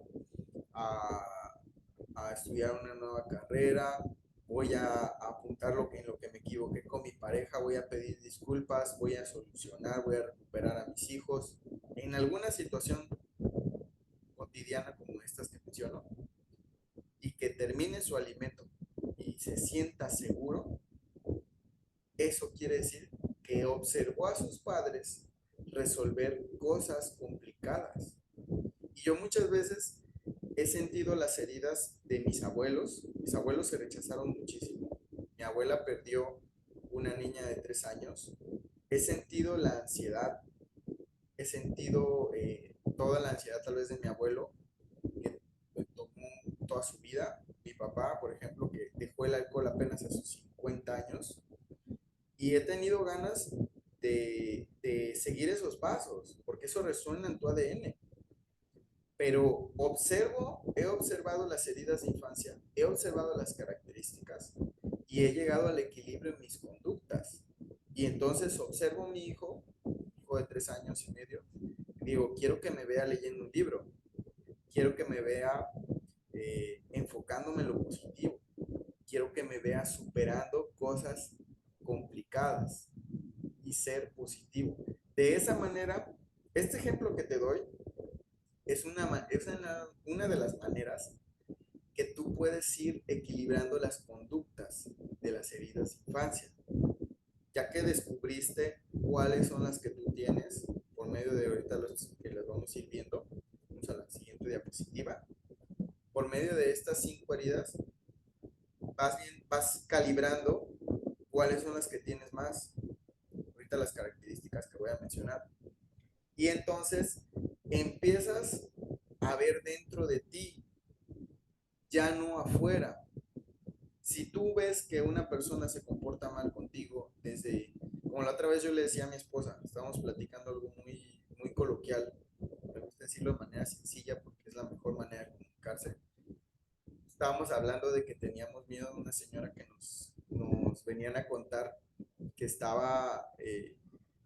a estudiar una nueva carrera, voy a apuntar en lo que me equivoqué con mi pareja, voy a pedir disculpas, voy a solucionar, voy a recuperar a mis hijos. En alguna situación cotidiana como estas que menciono, y que termine su alimento y se sienta seguro, eso quiere decir que observó a sus padres resolver cosas complicadas. Y yo muchas veces he sentido las heridas de mis abuelos. Mis abuelos se rechazaron muchísimo. Mi abuela perdió una niña de 3 años. He sentido la ansiedad, he sentido toda la ansiedad tal vez de mi abuelo, que tomó toda su vida. Mi papá, por ejemplo, que dejó el alcohol apenas a sus 50 años. Y he tenido ganas de seguir esos pasos, porque eso resuena en tu ADN. Pero he observado las heridas de infancia, he observado las características y he llegado al equilibrio en mis conductas. Y entonces observo a mi hijo de 3 años y medio, y digo, quiero que me vea leyendo un libro, quiero que me vea enfocándome en lo positivo, quiero que me vea superando cosas complicadas y ser positivo. De esa manera, este ejemplo que te doy es una de las maneras que tú puedes ir equilibrando las conductas de las heridas de infancia, ya que descubriste cuáles son las que tú tienes por medio de ahorita los que las vamos a ir viendo. Vamos a la siguiente diapositiva. Por medio de estas 5 heridas vas calibrando cuáles son las que tienes más, ahorita las características que voy a mencionar, y entonces empiezas a ver dentro de ti, ya no afuera. Si tú ves que una persona se comporta mal contigo desde como la otra vez yo le decía a mi esposa, estábamos platicando algo muy, muy coloquial, me gusta decirlo de manera sencilla porque es la mejor manera de comunicarse. Estábamos hablando de que teníamos miedo de una señora que nos venían a contar que estaba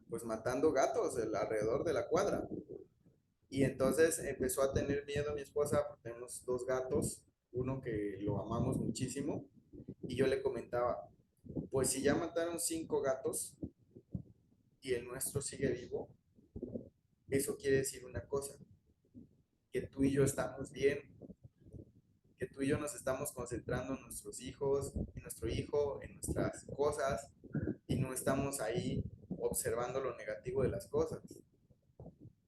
pues matando gatos alrededor de la cuadra. Y entonces empezó a tener miedo mi esposa, porque tenemos dos gatos, uno que lo amamos muchísimo, y yo le comentaba, pues si ya mataron cinco gatos y el nuestro sigue vivo, eso quiere decir una cosa, que tú y yo estamos bien, que tú y yo nos estamos concentrando en nuestros hijos, en nuestro hijo, en nuestras cosas, y no estamos ahí observando lo negativo de las cosas.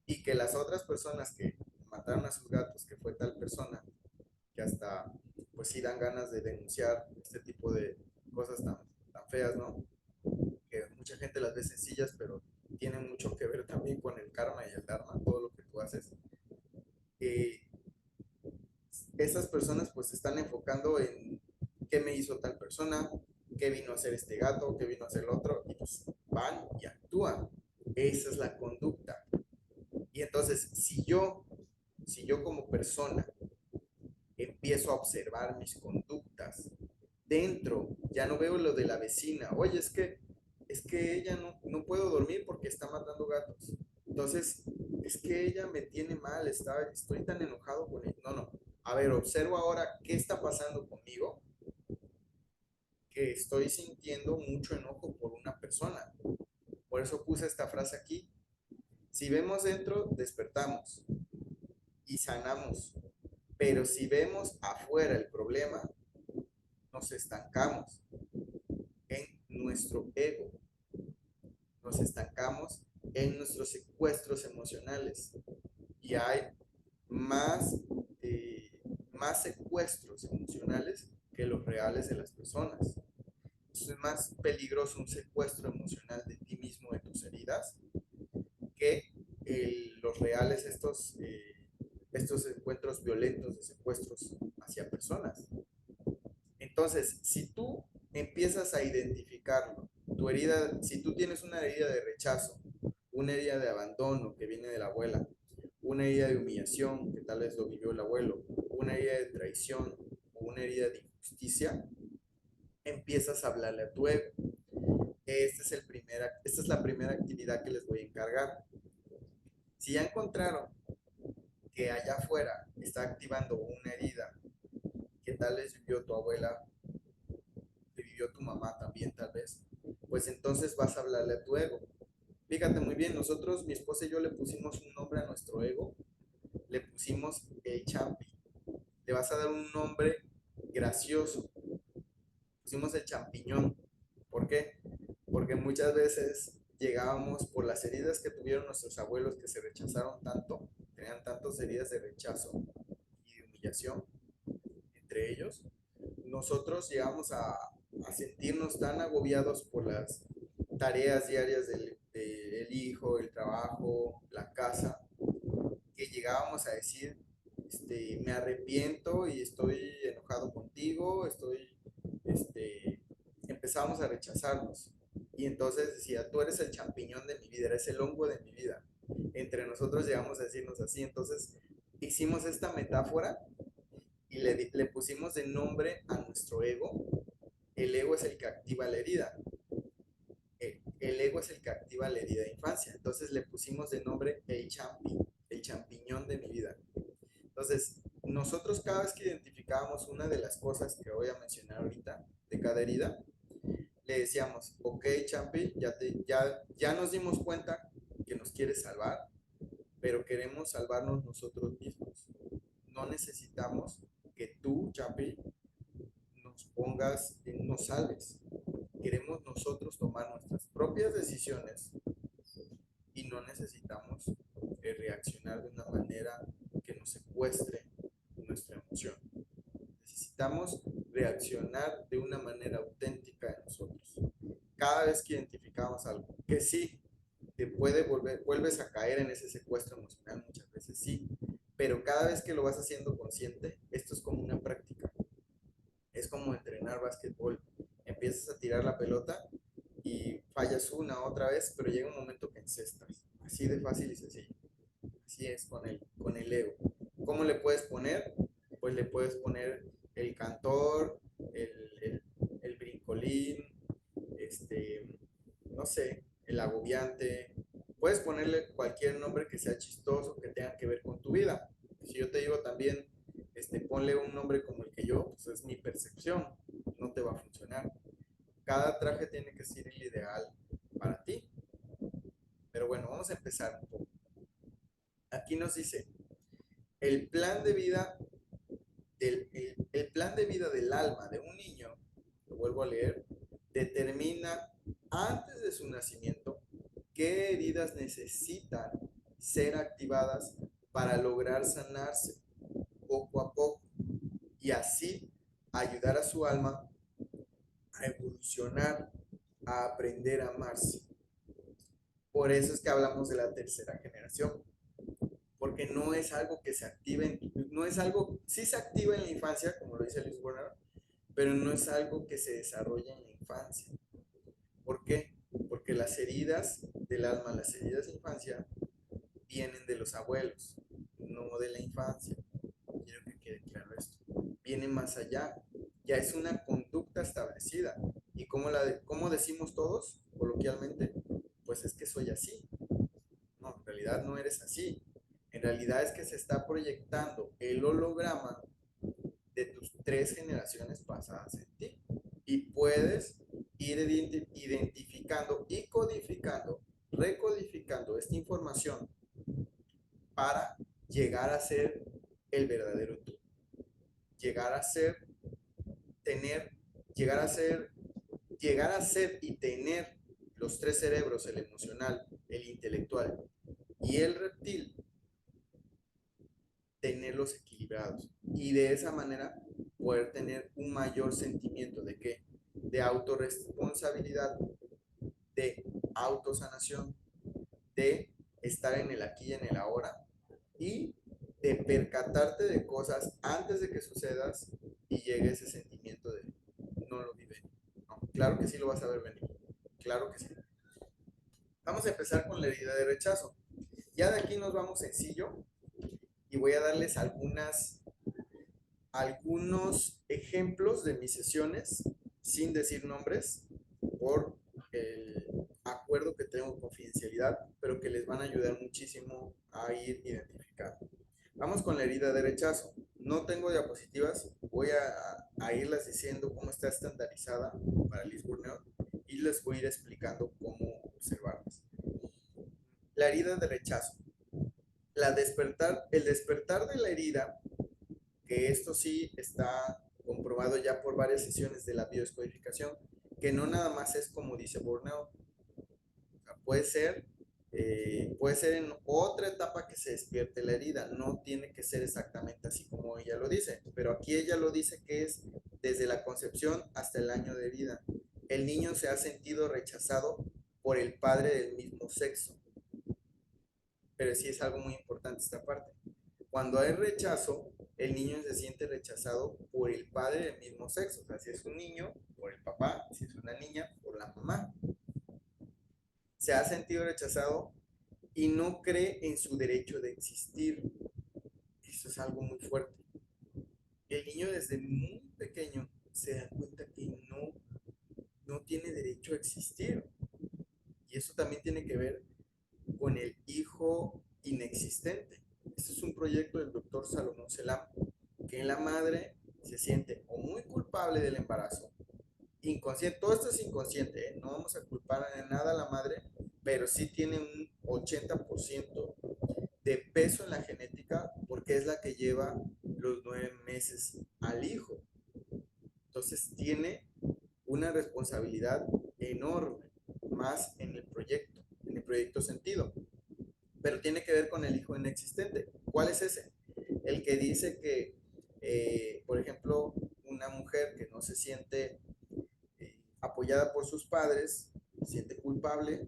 Y que las otras personas que mataron a sus gatos, que fue tal persona, que hasta pues sí dan ganas de denunciar este tipo de cosas tan feas, ¿no? Que mucha gente las ve sencillas, pero tienen mucho que ver también con el karma y el dharma, todo lo que tú haces. Eh, Esas personas pues se están enfocando en qué me hizo tal persona, qué vino a hacer este gato, qué vino a hacer el otro, y pues van y actúan. Esa es la conducta. Y entonces, si yo como persona empiezo a observar mis conductas dentro, ya no veo lo de la vecina, oye, es que ella no puedo dormir porque está matando gatos. Entonces, es que ella me tiene mal, estoy tan enojado con ella. No, no. A ver, observo ahora qué está pasando conmigo, que estoy sintiendo mucho enojo por una persona. Por eso puse esta frase aquí. Si vemos dentro, despertamos y sanamos. Pero si vemos afuera el problema, nos estancamos en nuestro ego, nos estancamos en nuestros secuestros emocionales y hay más, eh, más secuestros emocionales que los reales de las personas. Entonces es más peligroso un secuestro emocional de ti mismo, de tus heridas, que los reales, estos encuentros violentos de secuestros hacia personas. Entonces, si tú empiezas a identificarlo, tu herida, si tú tienes una herida de rechazo, una herida de abandono que viene de la abuela, una herida de humillación que tal vez lo vivió el abuelo, una herida de traición o una herida de injusticia, empiezas a hablarle a tu ego. Esta es la primera actividad que les voy a encargar. Si ya encontraron que allá afuera está activando una herida que tal vez vivió tu abuela, que vivió tu mamá también tal vez, pues entonces vas a hablarle a tu ego. Fíjate muy bien, nosotros, mi esposa y yo le pusimos un nombre a nuestro ego, le pusimos el champi. Le vas a dar un nombre gracioso, pusimos el champiñón. ¿Por qué? Porque muchas veces llegábamos por las heridas que tuvieron nuestros abuelos que se rechazaron tanto, tenían tantas heridas de rechazo y de humillación entre ellos, nosotros llegamos a sentirnos tan agobiados por las tareas diarias del hijo, el trabajo, la casa, que llegábamos a decir, me arrepiento y estoy enojado contigo, empezamos a rechazarnos. Y entonces decía, tú eres el champiñón de mi vida, eres el hongo de mi vida. Entre nosotros llegamos a decirnos así, entonces hicimos esta metáfora y le pusimos de nombre a nuestro ego. El ego es el que activa la herida. El ego es el que activa la herida de infancia. Entonces le pusimos de nombre el champiñón de mi vida. Entonces, nosotros cada vez que identificábamos una de las cosas que voy a mencionar ahorita de cada herida, le decíamos, ok, Champi, ya nos dimos cuenta que nos quieres salvar, pero queremos salvarnos nosotros mismos. No necesitamos que tú, Champi, nos salves. Queremos nosotros tomar nuestras propias decisiones y no necesitamos reaccionar de una manera que nos secuestre nuestra emoción. Necesitamos reaccionar de una manera auténtica de nosotros. Cada vez que identificamos algo, que sí, vuelves a caer en ese secuestro emocional muchas veces, sí, pero cada vez que lo vas haciendo consciente, esto es como una práctica, es como entrenar básquetbol. Empiezas a tirar la pelota y fallas una, otra vez, pero llega un momento que encestas. Así de fácil y sencillo. Así es con el ego. ¿Cómo le puedes poner? Pues le puedes poner el cantor, el brincolín, este, no sé, el agobiante. Puedes ponerle cualquier nombre que sea chistoso, que tenga que ver con tu vida. Si yo te digo también, ponle un nombre como el que yo, pues es mi percepción, no te va a funcionar. Cada traje tiene que ser el ideal para ti. Pero bueno, vamos a empezar un poco. Aquí nos dice, el plan de vida el plan de vida del alma de un niño, lo vuelvo a leer, determina antes de su nacimiento qué heridas necesitan ser activadas para lograr sanarse poco a poco y así ayudar a su alma a evolucionar, a aprender a amarse. Por eso es que hablamos de la tercera generación, porque no es algo que se active, no es algo, sí se activa en la infancia, como lo dice Luis Warner, pero no es algo que se desarrolla en la infancia. ¿Por qué? Porque las heridas del alma, las heridas de infancia, vienen de los abuelos, no de la infancia. Quiero que quede claro esto. Viene más allá. Ya es una conducta establecida. ¿Y cómo decimos todos, coloquialmente? Pues es que soy así. No, en realidad no eres así. En realidad es que se está proyectando el holograma de tus tres generaciones pasadas en ti. Y puedes ir identificando y codificando, recodificando esta información para llegar a ser el verdadero tú. Llegar a ser, tener, llegar a ser, llegar a ser y tener los tres cerebros, el emocional, el intelectual y el reptil, tenerlos equilibrados y de esa manera poder tener un mayor sentimiento de qué, de autorresponsabilidad, de autosanación, de estar en el aquí y en el ahora y de percatarte de cosas antes de que sucedas y llegue ese sentimiento de no lo vive. No, claro que sí lo vas a ver venir, claro que sí. Vamos a empezar con la herida de rechazo. Ya de aquí nos vamos sencillo y voy a darles algunos ejemplos de mis sesiones sin decir nombres por el acuerdo que tengo de confidencialidad, pero que les van a ayudar muchísimo a ir identificando. Vamos con la herida de rechazo. No tengo diapositivas, voy a irlas diciendo cómo está estandarizada para Liz Burnout y les voy a ir explicando cómo observarlas. La herida de rechazo. El despertar de la herida, que esto sí está comprobado ya por varias sesiones de la biodescodificación, que no nada más es como dice Burnout, o sea, puede ser en otra etapa que se despierte la herida, no tiene que ser exactamente así como ella lo dice, pero aquí ella lo dice que es desde la concepción hasta el año de vida. El niño se ha sentido rechazado por el padre del mismo sexo, pero sí es algo muy importante esta parte. Cuando hay rechazo, el niño se siente rechazado por el padre del mismo sexo. O sea, si es un niño, por el papá, si es una niña, por la mamá. Se ha sentido rechazado y no cree en su derecho de existir. Eso es algo muy fuerte. El niño desde muy pequeño se da cuenta que no tiene derecho a existir. Y eso también tiene que ver con el hijo inexistente. Este es un proyecto del doctor Salomón Selam, que la madre se siente o muy culpable del embarazo, inconsciente, todo esto es inconsciente, ¿eh? No vamos a culpar en nada a la madre, pero sí tiene un 80% de peso en la genética porque es la que lleva los 9 meses al hijo. Entonces tiene una responsabilidad enorme, más en el proyecto sentido, pero tiene que ver con el hijo inexistente. ¿Cuál es ese? El que dice que, por ejemplo, una mujer que no se siente apoyada por sus padres, se siente culpable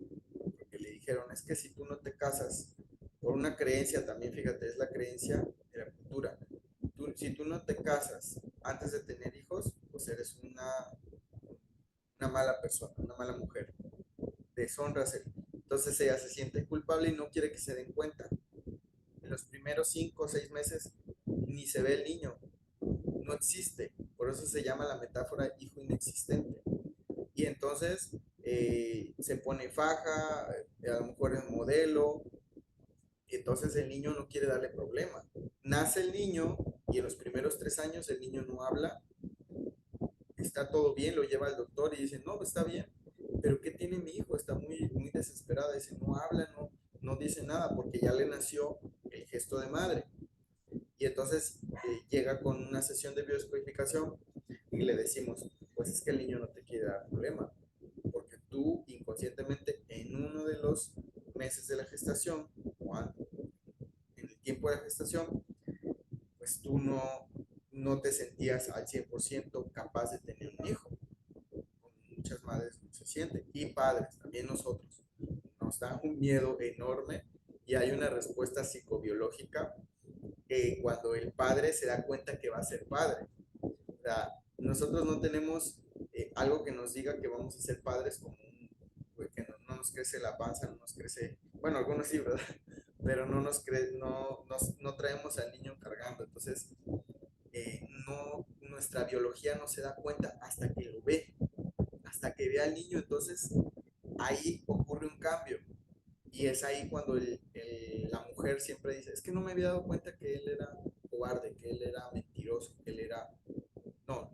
porque le dijeron, es que si tú no te casas, por una creencia también, fíjate, es la creencia de la cultura. Si tú no te casas antes de tener hijos, pues eres una mala persona, una mala mujer. deshonras. Entonces ella se siente culpable y no quiere que se den cuenta. En los primeros 5 o 6 meses ni se ve el niño, no existe. Por eso se llama la metáfora hijo inexistente. Y entonces se pone faja, a lo mejor es modelo, y entonces el niño no quiere darle problema. Nace el niño y en los primeros 3 años el niño no habla, está todo bien, lo lleva al doctor y dice, no, está bien, pero ¿qué tiene mi hijo? Está muy, muy desesperada, dice, no habla, no dice nada porque ya le nació el gesto de madre. Y entonces llega con una sesión de biodescodificación y le decimos, pues es que el niño no te quiere dar problema, porque tú inconscientemente en uno de los meses de la gestación o en el tiempo de la gestación, pues tú no te sentías al 100% capaz de tener un hijo. Muchas madres no se sienten, y padres, también nosotros. Nos da un miedo enorme y hay una respuesta psicobiológica cuando el padre se da cuenta que va a ser padre. O sea, nosotros no tenemos algo que nos diga que vamos a ser padres como que no nos crece la panza, no nos crece, bueno, algunos sí, ¿verdad? Pero no traemos al niño cargando. Entonces, nuestra biología no se da cuenta hasta que lo ve, hasta que ve al niño. Entonces, ahí ocurre un cambio. Y es ahí cuando la mujer siempre dice, es que no me había dado cuenta que él era cobarde, que él era mentiroso, que él era... No,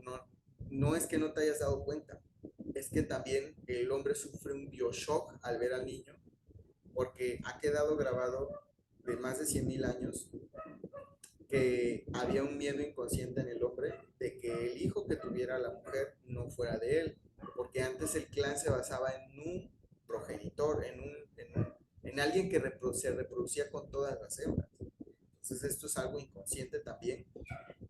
no es que no te hayas dado cuenta, es que también el hombre sufre un bioshock al ver al niño, porque ha quedado grabado de más de 100.000 años que había un miedo inconsciente en el hombre de que el hijo que tuviera la mujer no fuera de él, porque antes el clan se basaba en un progenitor, en alguien que se reproducía con todas las hembras. Entonces esto es algo inconsciente también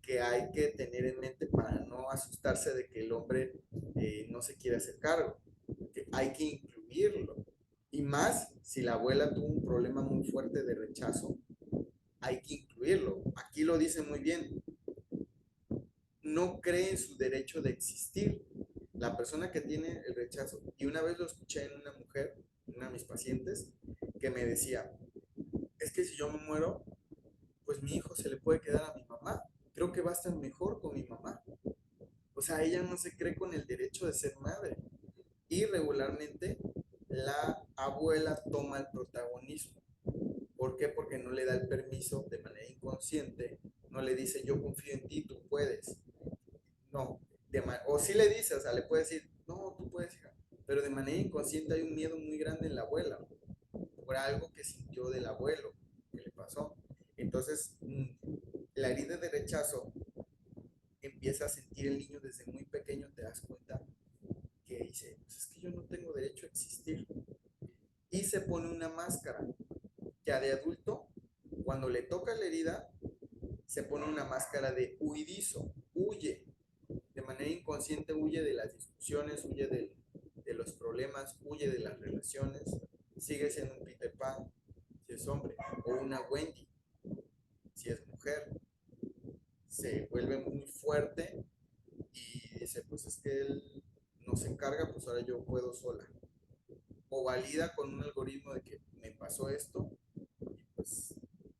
que hay que tener en mente para no asustarse de que el hombre no se quiere hacer cargo, que hay que incluirlo. Y más si la abuela tuvo un problema muy fuerte de rechazo, hay que incluirlo. Aquí lo dice muy bien, no cree en su derecho de existir. La persona que tiene el rechazo, y una vez lo escuché en una mujer, una de mis pacientes, que me decía, es que si yo me muero, pues mi hijo se le puede quedar a mi mamá. Creo que va a estar mejor con mi mamá. O sea, ella no se cree con el derecho de ser madre. Y regularmente la abuela toma el protagonismo. ¿Por qué? Porque no le da el permiso de manera inconsciente, no le dice yo confío en ti, tú puedes. No, o sí le dice, o sea, le puede decir, no, tú puedes, hija. Pero de manera inconsciente hay un miedo muy grande en la abuela por algo que sintió del abuelo que le pasó. Entonces, la herida de rechazo empieza a sentir el niño desde muy pequeño, te das cuenta que dice, pues es que yo no tengo derecho a existir. Y se pone una máscara. Ya de adulto, cuando le toca la herida, se pone una máscara de huidizo, huye. De manera inconsciente huye de las discusiones, huye de los problemas, huye de las relaciones. Sigue siendo un Peter Pan, si es hombre, o una Wendy, si es mujer. Se vuelve muy fuerte y dice, pues es que él no se encarga, pues ahora yo puedo sola. O valida con un algoritmo de que me pasó esto y pues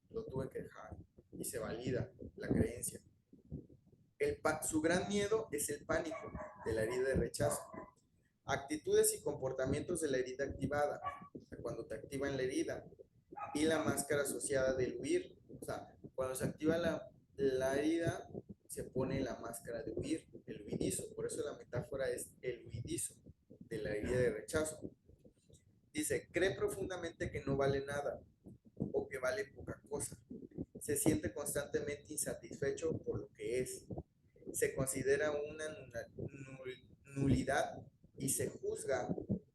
lo tuve que dejar. Y se valida la creencia. Su gran miedo es el pánico de la herida de rechazo. Actitudes y comportamientos de la herida activada, o sea, cuando te activan la herida. Y la máscara asociada del huir, o sea, cuando se activa la herida, se pone la máscara de huir, el huidizo. Por eso la metáfora es el huidizo de la herida de rechazo. Dice, cree profundamente que no vale nada o que vale poca cosa. Se siente constantemente insatisfecho por lo que es. Se considera una nulidad y se juzga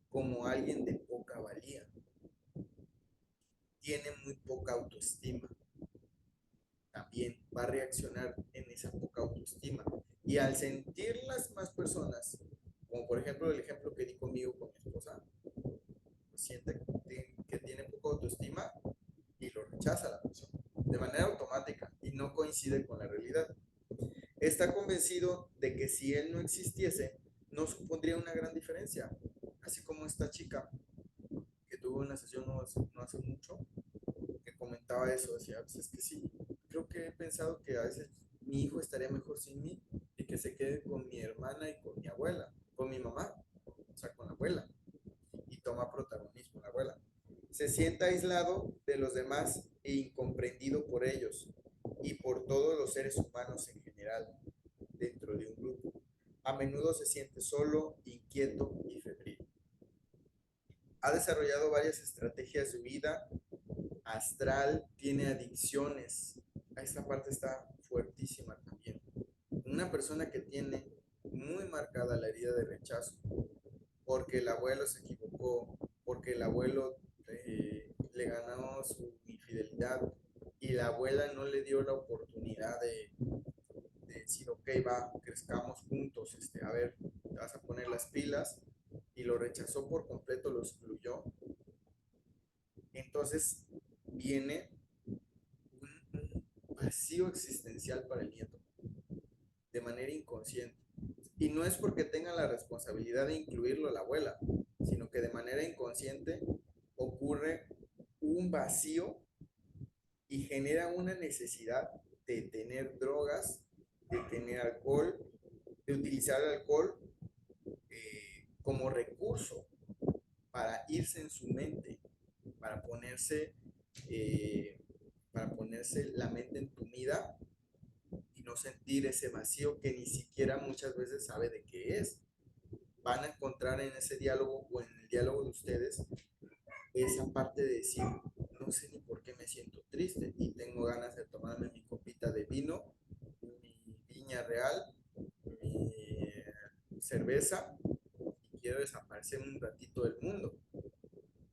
como alguien de poca valía. Tiene muy poca autoestima. También va a reaccionar en esa poca autoestima. Y al sentir las más personas, como por ejemplo el ejemplo que di conmigo con mi esposa, pues siente que tiene poca autoestima y lo rechaza a la persona de manera automática y no coincide con la realidad. Está convencido de que si él no existiese, no supondría una gran diferencia, así como esta chica. tuve una sesión no hace mucho que comentaba eso, decía, pues es que sí, creo que he pensado que a veces mi hijo estaría mejor sin mí y que se quede con mi hermana y con mi abuela, con mi mamá, o sea, con la abuela, y toma protagonismo la abuela. Se sienta aislado de los demás e incomprendido por ellos y por todos los seres humanos en general dentro de un grupo. A menudo se siente solo, inquieto y febril. Ha desarrollado varias estrategias de huida astral, tiene adicciones. Esta parte está fuertísima también. Una persona que tiene muy marcada la herida de rechazo, porque el abuelo se equivocó, porque el abuelo le ganó su infidelidad y la abuela no le dio la oportunidad de decir, ok, va, crezcamos juntos, a ver, te vas a poner las pilas, y lo rechazó por completo, lo excluyó. Entonces viene un vacío existencial para el nieto, de manera inconsciente. Y no es porque tenga la responsabilidad de incluirlo la abuela, sino que de manera inconsciente ocurre un vacío y genera una necesidad de tener drogas, de tener alcohol, de utilizar el alcohol como recurso para irse en su mente, para ponerse, eh, para ponerse la mente entumida y no sentir ese vacío que ni siquiera muchas veces sabe de qué es. Van a encontrar en ese diálogo o en el diálogo de ustedes esa parte de decir, no sé ni por qué me siento triste y tengo ganas de tomarme mi copita de vino, mi viña real, mi cerveza y quiero desaparecer un ratito del mundo.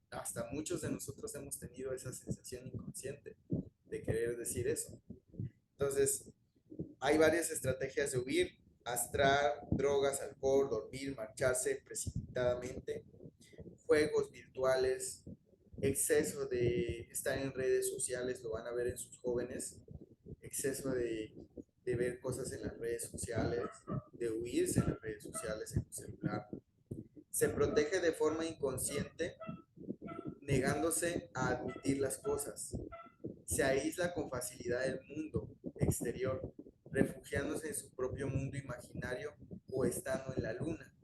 Hasta muchos de nosotros hemos tenido esa sensación inconsciente de querer decir eso. Entonces, hay varias estrategias de huir: astral, drogas, alcohol, dormir, marcharse precipitadamente, juegos virtuales, exceso de estar en redes sociales, lo van a ver en sus jóvenes, exceso de ver cosas en las redes sociales, de huirse en las redes sociales, en el celular. Se protege de forma inconsciente, negándose a admitir las cosas. Se aísla con facilidad del mundo exterior, refugiándose en su propio mundo imaginario o estando en la luna.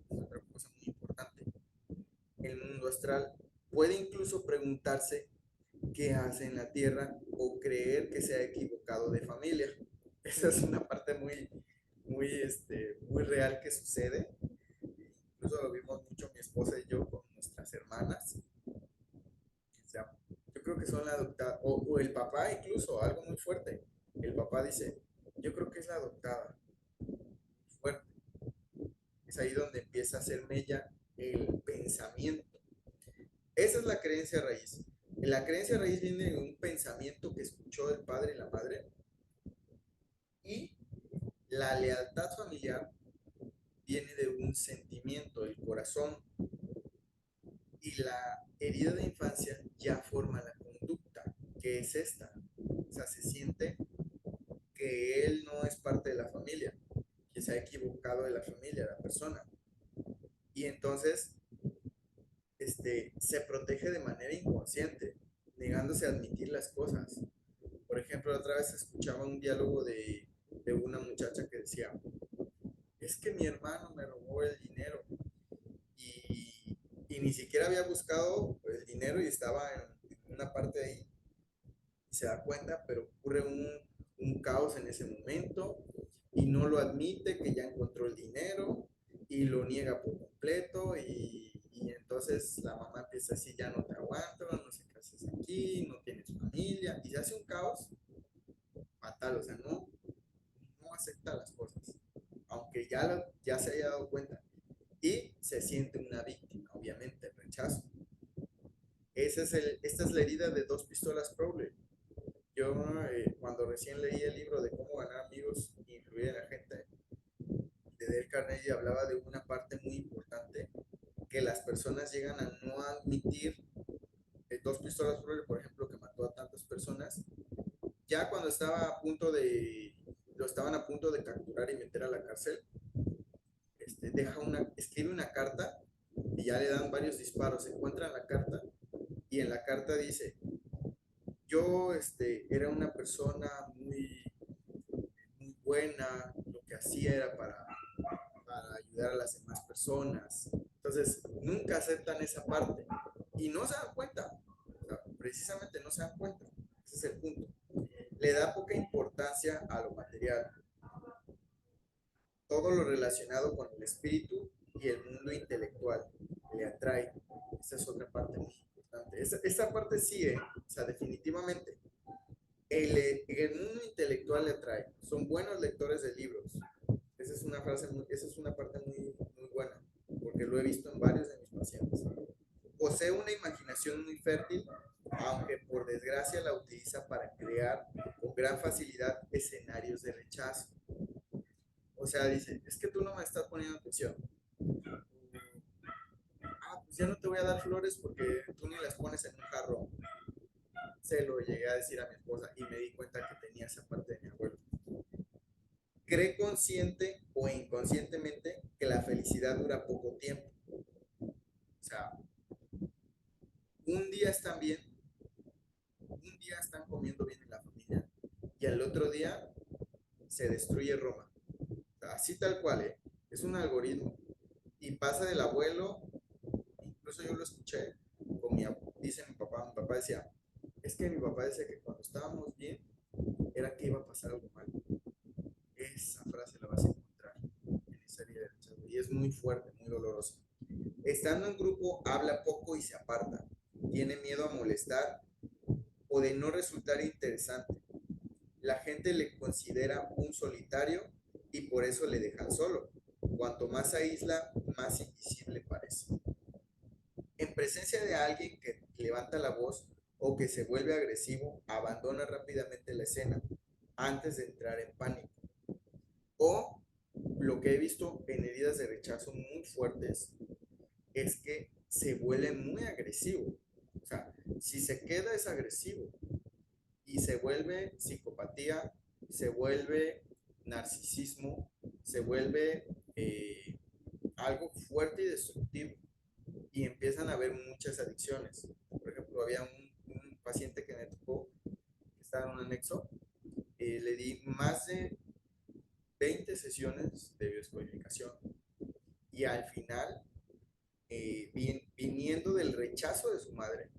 Es otra cosa muy importante. El mundo astral puede incluso preguntarse qué hace en la Tierra o creer que se ha equivocado de familia. Esa es una parte muy real que sucede. Incluso lo vimos mucho mi esposa y yo con nuestras hermanas. O sea, yo creo que son la adoptada, o el papá incluso, algo muy fuerte. El papá dice, yo creo que es la adoptada. Fuerte. Es ahí donde empieza a hacer mella el pensamiento. Esa es la creencia raíz. La creencia raíz viene de un pensamiento que escuchó del padre y la madre, y la lealtad familiar viene de un sentimiento, el corazón, y la herida de infancia ya forma la conducta, que es esta. O sea, se siente que él no es parte de la familia, que se ha equivocado de la familia, la persona. Y entonces se protege de manera inconsciente, negándose a admitir las cosas. Por ejemplo, otra vez escuchaba un diálogo de una muchacha que decía, es que mi hermano me robó el dinero y ni siquiera había buscado el dinero y estaba en una parte de ahí y se da cuenta, pero ocurre un caos en ese momento y no lo admite que ya encontró el dinero y lo niega por completo y entonces la mamá empieza así, ya no te aguanto, no sé qué haces aquí, no tienes familia y se hace un caos fatal, o sea, no acepta las cosas, aunque ya se haya dado cuenta y se siente una víctima, obviamente, el rechazo. Esta es la herida de dos pistolas Crowley. Yo cuando recién leí el libro de cómo ganar amigos e influir en la gente, de Dale Carnegie hablaba de una parte muy importante que las personas llegan a no admitir. Dos pistolas Crowley, por ejemplo, que mató a tantas personas, ya cuando lo estaban a punto de capturar y meter a la cárcel, escribe una carta y ya le dan varios disparos, encuentran la carta Y en la carta dice, yo era una persona muy buena, lo que hacía era para ayudar a las demás personas. Entonces, nunca aceptan esa parte y no se dan cuenta, o sea, precisamente no se dan cuenta, ese es el punto. Le da poca importancia a lo material, todo lo relacionado con el espíritu y el mundo intelectual le atrae. Esa es otra parte muy importante. Esa parte sí, o sea, definitivamente. El mundo intelectual le atrae. Son buenos lectores de libros. Esa es una frase, esa es una parte muy buena, porque lo he visto en varios de mis pacientes. Posee una imaginación muy fértil, aunque por desgracia la utiliza para crear con gran facilidad escenarios de rechazo. O sea, dice, es que tú no me estás poniendo atención. Pues ya no te voy a dar flores porque tú ni las pones en un jarro. Se lo llegué a decir a mi esposa y me di cuenta que tenía esa parte de mi abuelo. Cree consciente o inconscientemente que la felicidad dura poco tiempo. O sea, un día están bien, un día están comiendo bien en la familia y al otro día se destruye Roma. Así tal cual, ¿eh? Es un algoritmo. Y pasa del abuelo, incluso yo lo escuché, con dice mi papá decía, es que mi papá decía que cuando estábamos bien era que iba a pasar algo mal. Esa frase la vas a encontrar en esa herida de rechazo y es muy fuerte, muy dolorosa. Estando en grupo, habla poco y se aparta. Tiene miedo a molestar o de no resultar interesante. La gente le considera un solitario y por eso le dejan solo. Cuanto más aísla, más invisible parece. En presencia de alguien que levanta la voz o que se vuelve agresivo, abandona rápidamente la escena antes de entrar en pánico. O lo que he visto en heridas de rechazo muy fuertes es que se vuelve muy agresivo. O sea, si se queda es agresivo y se vuelve psicopatía, se vuelve narcisismo, se vuelve algo fuerte y destructivo y empiezan a haber muchas adicciones. Por ejemplo, había un paciente que me tocó, que estaba en un anexo, le di más de 20 sesiones de bioscodificación y al final, viniendo del rechazo de su madre,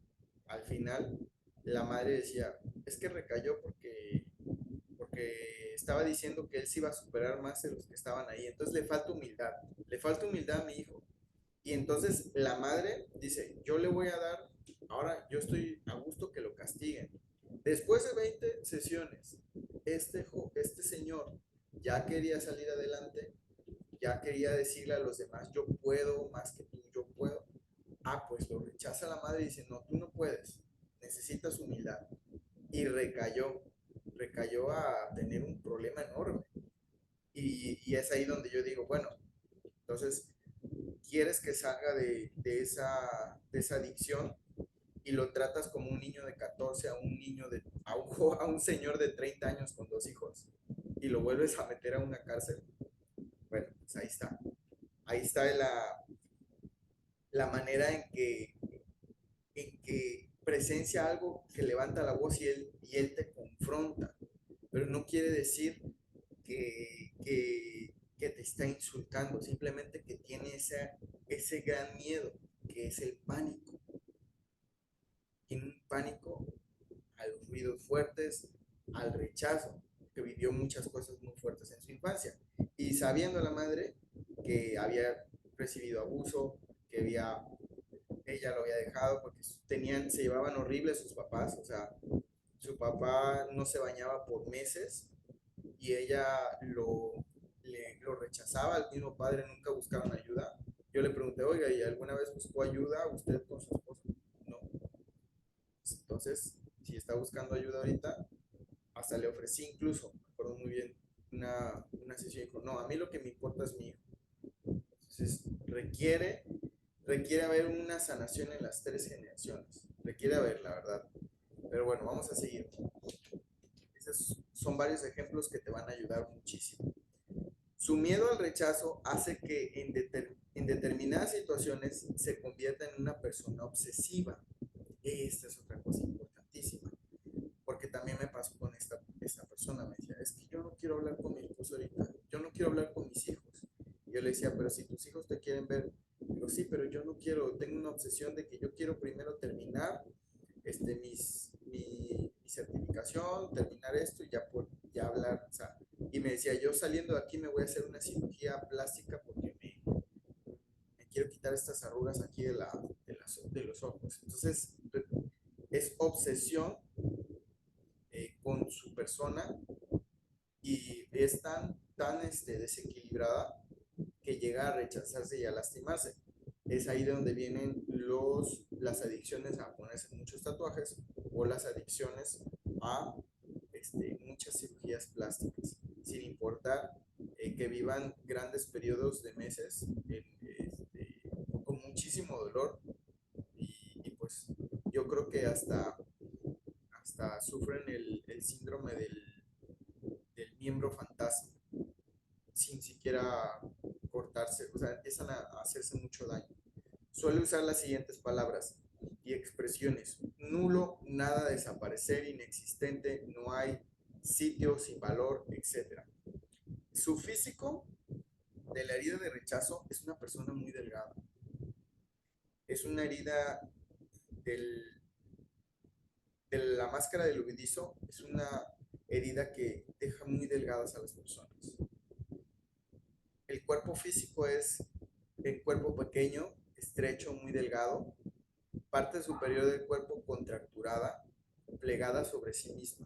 al final la madre decía, es que recayó porque estaba diciendo que él se iba a superar más de los que estaban ahí, entonces le falta humildad a mi hijo. Y entonces la madre dice, yo le voy a dar, ahora yo estoy a gusto que lo castiguen. Después de 20 sesiones, este señor ya quería salir adelante, ya quería decirle a los demás, yo puedo más que tú, yo puedo. Pues lo rechaza la madre y dice, no, tú no puedes, necesitas humildad. Y recayó a tener un problema enorme. Y es ahí donde yo digo, bueno, entonces quieres que salga de esa adicción y lo tratas como un niño de 14 a un niño a un señor de 30 años con dos hijos y lo vuelves a meter a una cárcel. Bueno, pues ahí está. Ahí está la manera en que presencia algo que levanta la voz y él te confronta. Pero no quiere decir que te está insultando, simplemente que tiene ese gran miedo, que es el pánico. Tiene un pánico a los ruidos fuertes, al rechazo, que vivió muchas cosas muy fuertes en su infancia. Y sabiendo la madre que había recibido abuso, que ella lo había dejado porque se llevaban horribles sus papás, o sea, su papá no se bañaba por meses y ella lo rechazaba, al mismo padre nunca buscaban ayuda. Yo le pregunté, oiga, ¿y alguna vez buscó ayuda usted con su esposo? No. Entonces, si está buscando ayuda ahorita, hasta le ofrecí incluso, me acuerdo muy bien, una sesión y dijo, no, a mí lo que me importa es mi hijo. Entonces, requiere haber una sanación en las tres generaciones. Requiere haber, la verdad. Pero bueno, vamos a seguir. Esos son varios ejemplos que te van a ayudar muchísimo. Su miedo al rechazo hace que en determinadas situaciones se convierta en una persona obsesiva. Esta es otra cosa importantísima, porque también me pasó con esta persona, me decía, es que yo no quiero hablar con mi esposo ahorita, yo no quiero hablar con mis hijos. Y yo le decía, pero si tus hijos te quieren ver, digo, sí, pero yo no quiero, tengo una obsesión de que yo quiero primero terminar mi certificación, terminar esto y ya hablar, o sea, y me decía, yo saliendo de aquí me voy a hacer una cirugía plástica porque me quiero quitar estas arrugas aquí de los ojos. Entonces, es obsesión con su persona y es tan desequilibrada que llega a rechazarse y a lastimarse. Es ahí de donde vienen las adicciones a ponerse muchos tatuajes o las adicciones a muchas cirugías plásticas, sin importar que vivan grandes periodos de meses con muchísimo dolor y pues yo creo que hasta sufren el síndrome del miembro fantasma sin siquiera cortarse, o sea, empiezan a hacerse mucho daño. Suele usar las siguientes palabras y expresiones: nulo, nada, desaparecer, inexistente, no hay, sitio, sin valor, etc. Su físico de la herida de rechazo es una persona muy delgada. Es una herida del, de la máscara del huidizo, es una herida que deja muy delgadas a las personas. El cuerpo físico es el cuerpo pequeño, estrecho, muy delgado, parte superior del cuerpo contracturada, plegada sobre sí misma.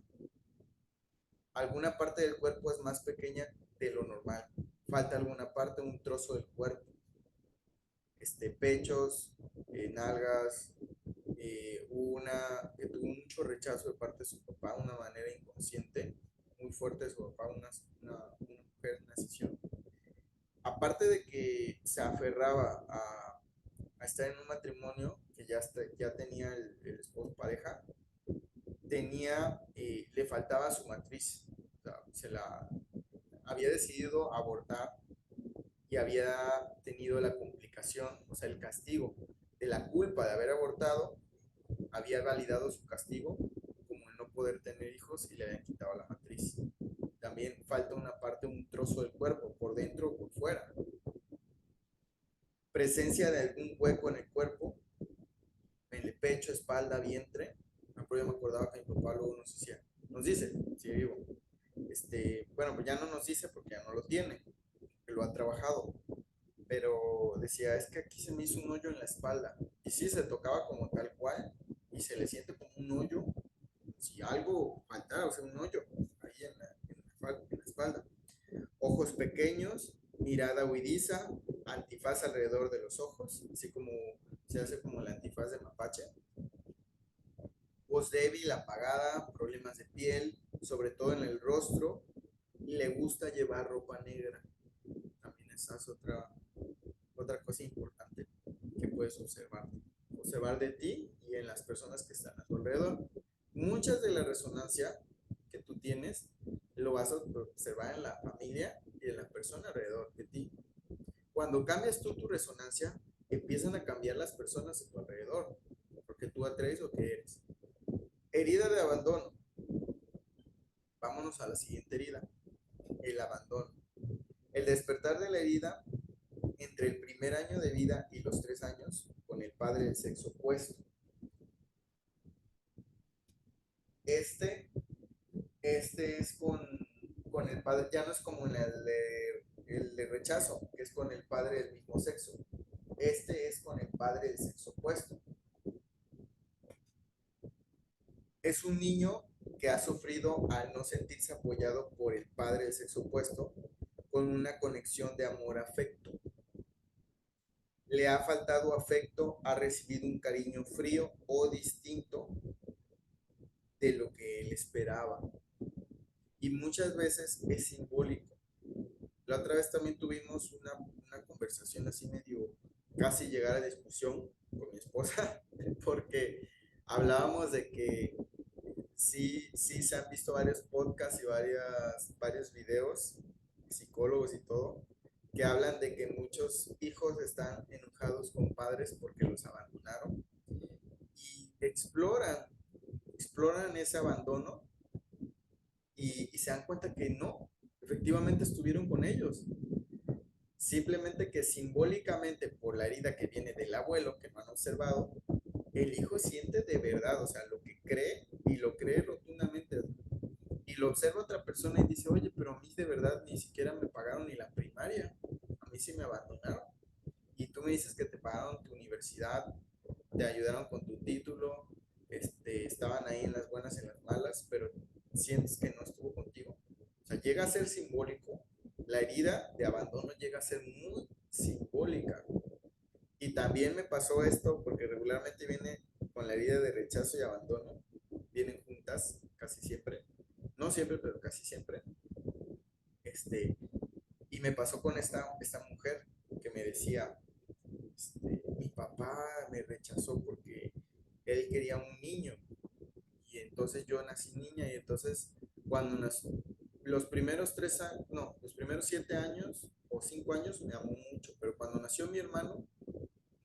Alguna parte del cuerpo es más pequeña de lo normal. Falta alguna parte, un trozo del cuerpo. Pechos, nalgas, una que tuvo mucho rechazo de parte de su papá, una manera inconsciente, muy fuerte de su papá, una mujer, una decisión. Aparte de que se aferraba a estar en un matrimonio que ya tenía el esposo pareja, le faltaba su matriz, o sea, había decidido abortar y había tenido la complicación, o sea, el castigo de la culpa de haber abortado, había validado su castigo como el no poder tener hijos y le habían quitado la matriz. También falta una parte, un trozo del cuerpo, por dentro o por fuera. Presencia de algún hueco en el cuerpo, en el pecho, espalda, vientre. Yo me acordaba que mi papá luego nos dice, sigue vivo. Bueno, pues ya no nos dice porque ya no lo tiene, que lo ha trabajado, pero decía, es que aquí se me hizo un hoyo en la espalda. Y sí, se tocaba como tal cual y se le siente como un hoyo, si algo faltara, o sea, un hoyo ahí en la espalda. Ojos pequeños, mirada huidiza, antifaz alrededor de los ojos, así como se hace como el antifaz de mapache. Voz débil, apagada, problemas de piel, sobre todo en el rostro, y le gusta llevar ropa negra. También esa es otra cosa importante que puedes observar de ti y en las personas que están a tu alrededor. Muchas de la resonancia que tú tienes lo vas a observar en la familia y en la persona alrededor de ti. Cuando cambias tú tu resonancia, empiezan a cambiar las personas a tu alrededor, porque tú atraes lo que eres. Herida de abandono. Vámonos a la siguiente herida, el abandono. El despertar de la herida entre el primer año de vida y los 3 años con el padre del sexo opuesto. Este, este es con el padre, ya no es como el de rechazo, que es con el padre del mismo sexo. Este es con el padre del sexo opuesto. Es un niño que ha sufrido al no sentirse apoyado por el padre del sexo opuesto con una conexión de amor-afecto. Le ha faltado afecto, ha recibido un cariño frío o distinto de lo que él esperaba. Y muchas veces es simbólico. La otra vez también tuvimos una conversación así medio casi llegar a discusión con mi esposa, porque hablábamos de que sí se han visto varios podcasts y varios videos, psicólogos y todo, que hablan de que muchos hijos están enojados con padres porque los abandonaron. Y exploran, exploran ese abandono y se dan cuenta que no, efectivamente estuvieron con ellos. Simplemente que simbólicamente por la herida que viene del abuelo que no han observado, el hijo siente de verdad, o sea, lo que cree y lo cree rotundamente. Y lo observa otra persona y dice, oye, pero a mí de verdad ni siquiera me pagaron ni la primaria, a mí sí me abandonaron. Y tú me dices que te pagaron tu universidad, te ayudaron con tu título, estaban ahí en las buenas y en las malas, pero sientes que no estuvo contigo. O sea, llega a ser simbólico, la herida de abandono llega a ser muy simbólica. Y también me pasó esto porque regularmente viene con la herida de rechazo y abandono, vienen juntas casi siempre, no siempre, pero casi siempre. Este, y me pasó con esta mujer que me decía, mi papá me rechazó porque él quería un niño y entonces yo nací niña y entonces cuando nací, los primeros 3 años, no, los primeros 7 años o 5 años me amó mucho, pero cuando nació mi hermano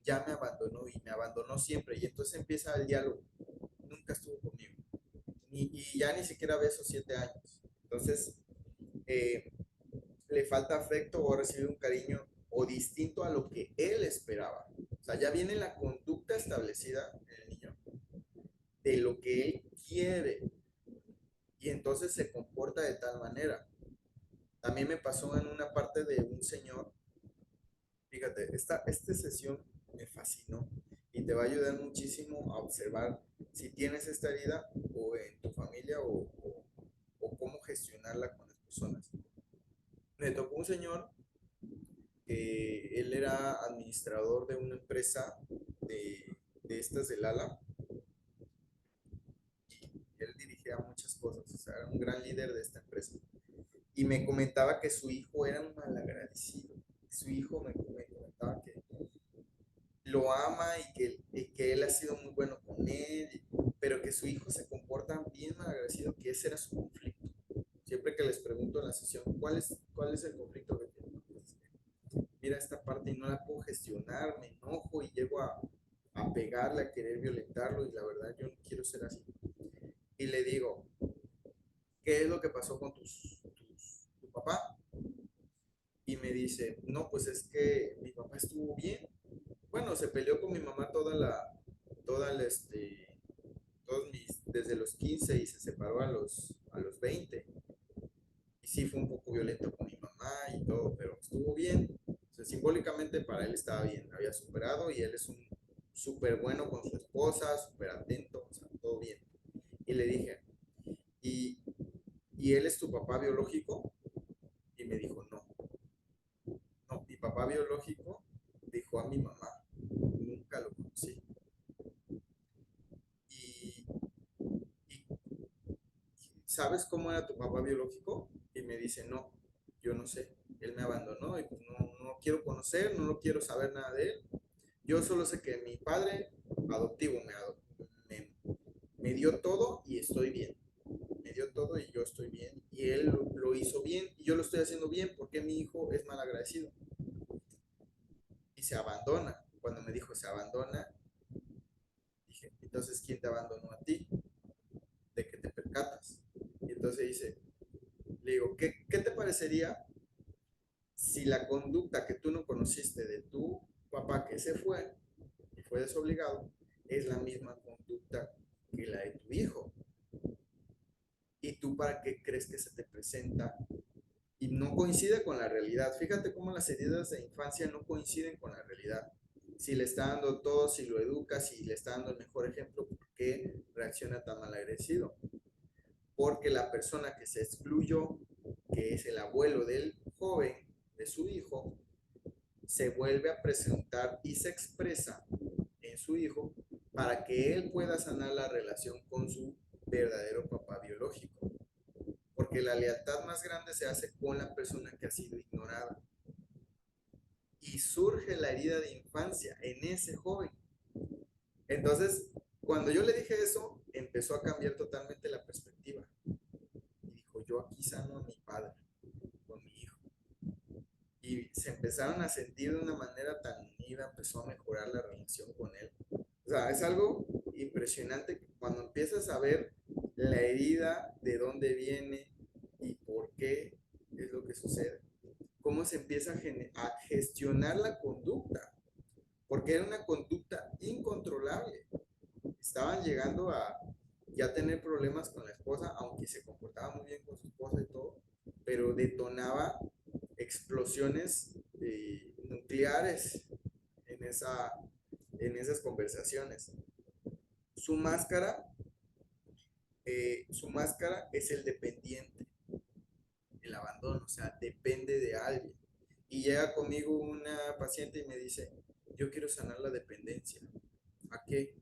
ya me abandonó y me abandonó siempre y entonces empieza el diálogo, nunca estuvo conmigo y ya ni siquiera ve esos 7 años, entonces eh, le falta afecto o recibe un cariño o distinto a lo que él esperaba. O sea, ya viene la conducta establecida en el niño de lo que él quiere y entonces se comporta de tal manera. También me pasó en una parte de un señor, fíjate, esta sesión me fascinó y te va a ayudar muchísimo a observar si tienes esta herida o en tu familia o cómo gestionarla con las personas. Me tocó un señor que él era administrador de una empresa de estas del ALA y él dirigía muchas cosas, o sea, era un gran líder de esta empresa. Y me comentaba que su hijo era un malagradecido. Su hijo me comentaba que lo ama y que él ha sido muy bueno con él, pero que su hijo se comporta bien malagradecido, que ese era su conflicto. Siempre que les pregunto en la sesión, ¿cuál es el conflicto que tiene? Mira esta parte y no la puedo gestionar, me enojo y llego a pegarle, a querer violentarlo y la verdad yo no quiero ser así. Y le digo, ¿qué es lo que pasó con tu papá? Y me dice, no, pues es que mi papá estuvo bien. Bueno, se peleó con mi mamá toda la, desde los 15 y se separó a los 20. Y sí fue un poco violento con mi mamá y todo, pero estuvo bien. O sea, simbólicamente para él estaba bien, había superado y él es un súper bueno con su esposa, súper atento, o sea, todo bien. Y le dije, ¿y, ¿y él es tu papá biológico? Y me dijo, no, no, mi papá biológico dejó a mi mamá, nunca lo conocí. Y, y ¿sabes cómo era tu papá biológico? Y me dice, no, yo no sé, él me abandonó y pues no quiero conocer, no quiero saber nada de él. Yo solo sé que mi padre adoptivo me, me dio todo y estoy bien. Me dio todo y yo estoy bien. Y él lo hizo bien y yo lo estoy haciendo bien porque mi hijo es mal agradecido. Y se abandona. Cuando me dijo se abandona, dije, entonces ¿quién te abandonó a ti? ¿De qué te percatas? Y entonces le digo, ¿qué te parecería si la conducta que tú no conociste de tu papá que se fue y fue desobligado es la misma conducta que la de tu hijo? ¿Y tú para qué crees que se te presenta? Y no coincide con la realidad. Fíjate cómo las heridas de infancia no coinciden con la realidad. Si le está dando todo, si lo educa, si le está dando el mejor ejemplo, ¿por qué reacciona tan mal agresivo? Porque la persona que se excluyó, que es el abuelo del joven, de su hijo, se vuelve a presentar y se expresa en su hijo para que él pueda sanar la relación con su verdadero papá biológico. Porque la lealtad más grande se hace con la persona que ha sido ignorada. Y surge la herida de infancia en ese joven. Entonces, cuando yo le dije eso, empezó a cambiar totalmente la perspectiva. Y dijo, yo aquí sano a mi padre con mi hijo. Y se empezaron a sentir de una manera tan unida, empezó a mejorar la relación con él. O sea, es algo impresionante impresionante cuando empiezas a ver la herida, de dónde viene y por qué es lo que sucede. Cómo se empieza a gestionar la conducta, porque era una conducta incontrolable. Estaban llegando a ya tener problemas con la esposa, aunque se comportaba muy bien con su esposa y todo, pero detonaba explosiones nucleares en, en esas conversaciones. Su máscara, su máscara es el dependiente, el abandono, o sea, depende de alguien. Y llega conmigo una paciente y me dice, yo quiero sanar la dependencia. ¿A qué?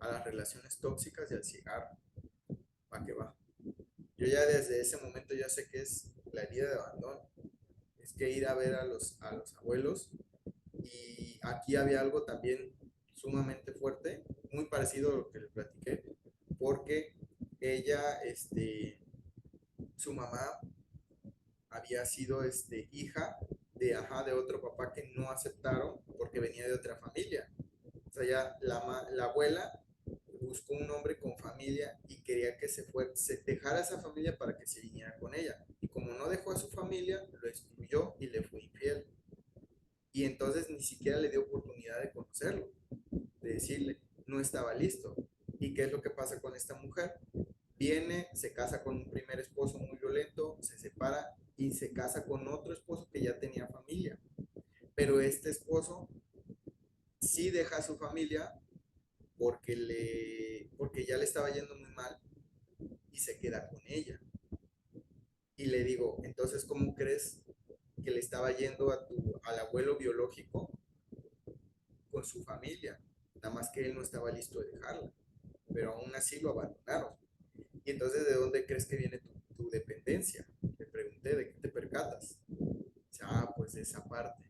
A las relaciones tóxicas y al cigarro. ¿Para qué va? Yo ya desde ese momento ya sé que es la herida de abandono. Es que ir a ver a los abuelos. Y aquí había algo también sumamente fuerte, muy parecido a lo que le platiqué, porque ella, su mamá había sido hija de, ajá, de otro papá que no aceptaron porque venía de otra familia. O sea, ya la abuela buscó un hombre con familia y quería que se dejara esa familia para que se viniera con ella. Y como no dejó a su familia, lo excluyó y le fue infiel. Y entonces ni siquiera le dio oportunidad de conocerlo, de decirle, no estaba listo. ¿Y qué es lo que pasa con esta mujer? Viene, se casa con un primer esposo muy violento, se separa y se casa con otro esposo que ya tenía familia. Pero este esposo sí deja a su familia porque ya le estaba yendo muy mal y se queda con ella. Y le digo, entonces, ¿cómo crees que le estaba yendo al abuelo biológico con su familia? Nada más que él no estaba listo de dejarla, pero aún así lo abandonaron. Y entonces, ¿de dónde crees que viene tu dependencia? Le pregunté, ¿de qué te percatas? Dice, ah, pues de esa parte.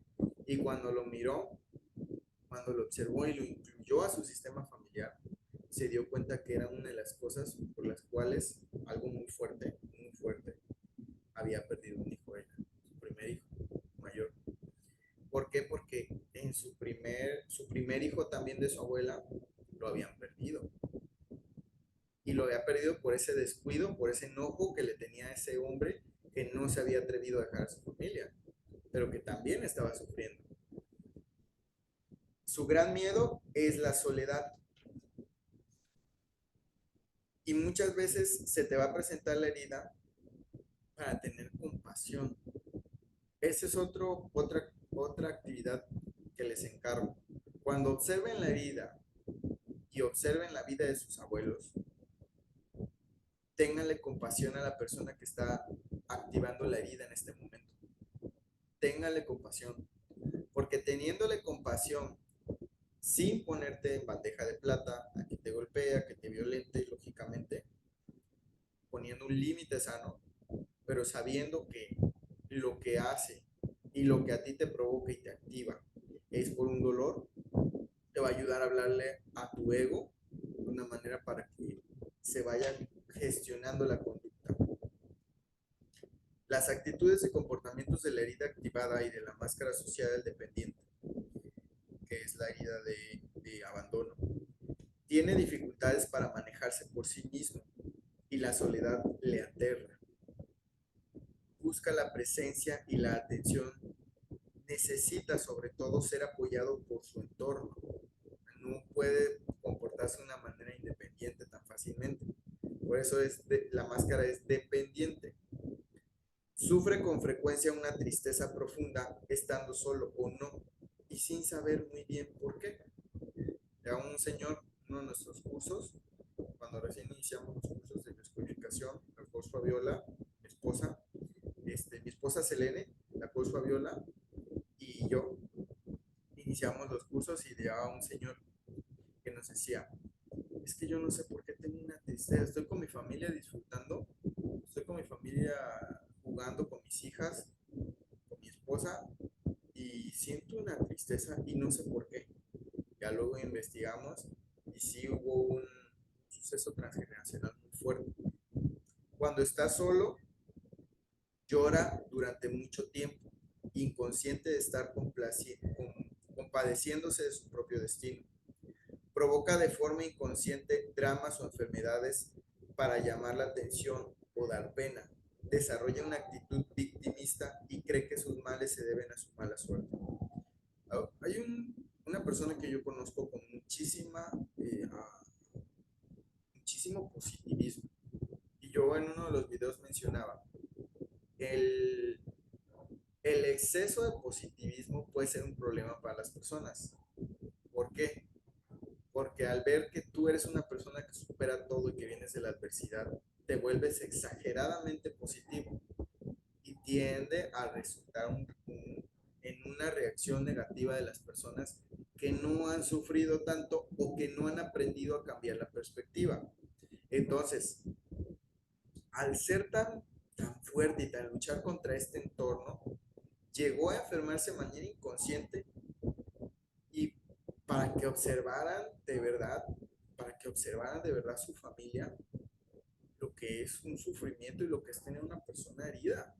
Y cuando lo miró, cuando lo observó y lo incluyó a su sistema familiar, se dio cuenta que era una de las cosas por las cuales algo muy fuerte, había perdido un hijo ella, su primer hijo mayor. ¿Por qué? Porque en su primer hijo también de su abuela lo habían perdido. Y lo había perdido por ese descuido, por ese enojo que le tenía a ese hombre que no se había atrevido a dejar a su familia, pero que también estaba sufriendo. Su gran miedo es la soledad. Y muchas veces se te va a presentar la herida para tener compasión. Esa es otra actividad que les encargo. Cuando observen la herida y observen la vida de sus abuelos, ténganle compasión a la persona que está activando la herida en este momento. Ténganle compasión, porque teniéndole compasión sin ponerte en bandeja de plata a que te golpea, que te violente, lógicamente, poniendo un límite sano, pero sabiendo que lo que hace y lo que a ti te provoca y te activa es por un dolor, te va a ayudar a hablarle a tu ego de una manera para que se vaya gestionando la conducta. Las actitudes y comportamientos de la herida activada y de la máscara asociada al dependiente, que es la herida de abandono, tiene dificultades para manejarse por sí mismo y la soledad le aterra. Busca la presencia y la atención. Necesita sobre todo ser apoyado por su entorno. No puede comportarse de una manera independiente tan fácilmente. Por eso la máscara es dependiente. Sufre con frecuencia una tristeza profunda estando solo o no y sin saber muy bien por qué. Ya un señor, uno de nuestros cursos, cuando recién iniciamos los cursos de descodificación, la coach Fabiola, mi esposa Selene, la coach Fabiola y yo iniciamos los cursos y llegaba un señor que nos decía, es que yo no sé por qué tengo una tristeza, estoy con mi familia disfrutando, estoy con mi familia jugando con mis hijas, con mi esposa y siento una tristeza y no sé por qué. Ya luego investigamos y sí hubo un suceso transgeneracional muy fuerte. Cuando está solo, llora durante mucho tiempo, inconsciente de estar compadeciéndose de su propio destino. Provoca de forma inconsciente dramas o enfermedades para llamar la atención o dar pena. Desarrolla una actitud victimista y cree que sus males se deben a su mala suerte. Hay una persona que yo conozco con muchísimo positivismo. Y yo en uno de los videos mencionaba, el, el exceso de positivismo puede ser un problema para las personas. ¿Por qué? Porque al ver que tú eres una persona que supera todo y que vienes de la adversidad, te vuelves exageradamente positivo y tiende a resultar en una reacción negativa de las personas que no han sufrido tanto o que no han aprendido a cambiar la perspectiva. Entonces, al ser tan fuerte y tan luchar contra este entorno, llegó a enfermarse de manera inconsciente y para que observaran de verdad, para que observaran de verdad su familia, lo que es un sufrimiento y lo que es tener una persona herida.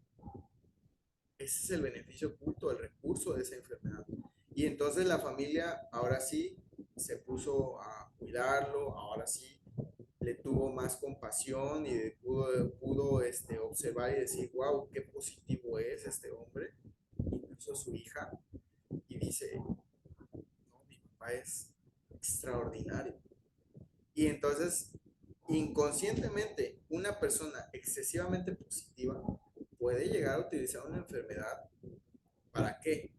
Ese es el beneficio oculto, el recurso de esa enfermedad. Y entonces la familia ahora sí se puso a cuidarlo, ahora sí le tuvo más compasión y pudo observar y decir, wow, qué positivo es este hombre, incluso su hija, y dice, no, mi papá es extraordinario. Y entonces, inconscientemente, una persona excesivamente positiva puede llegar a utilizar una enfermedad. ¿Para qué?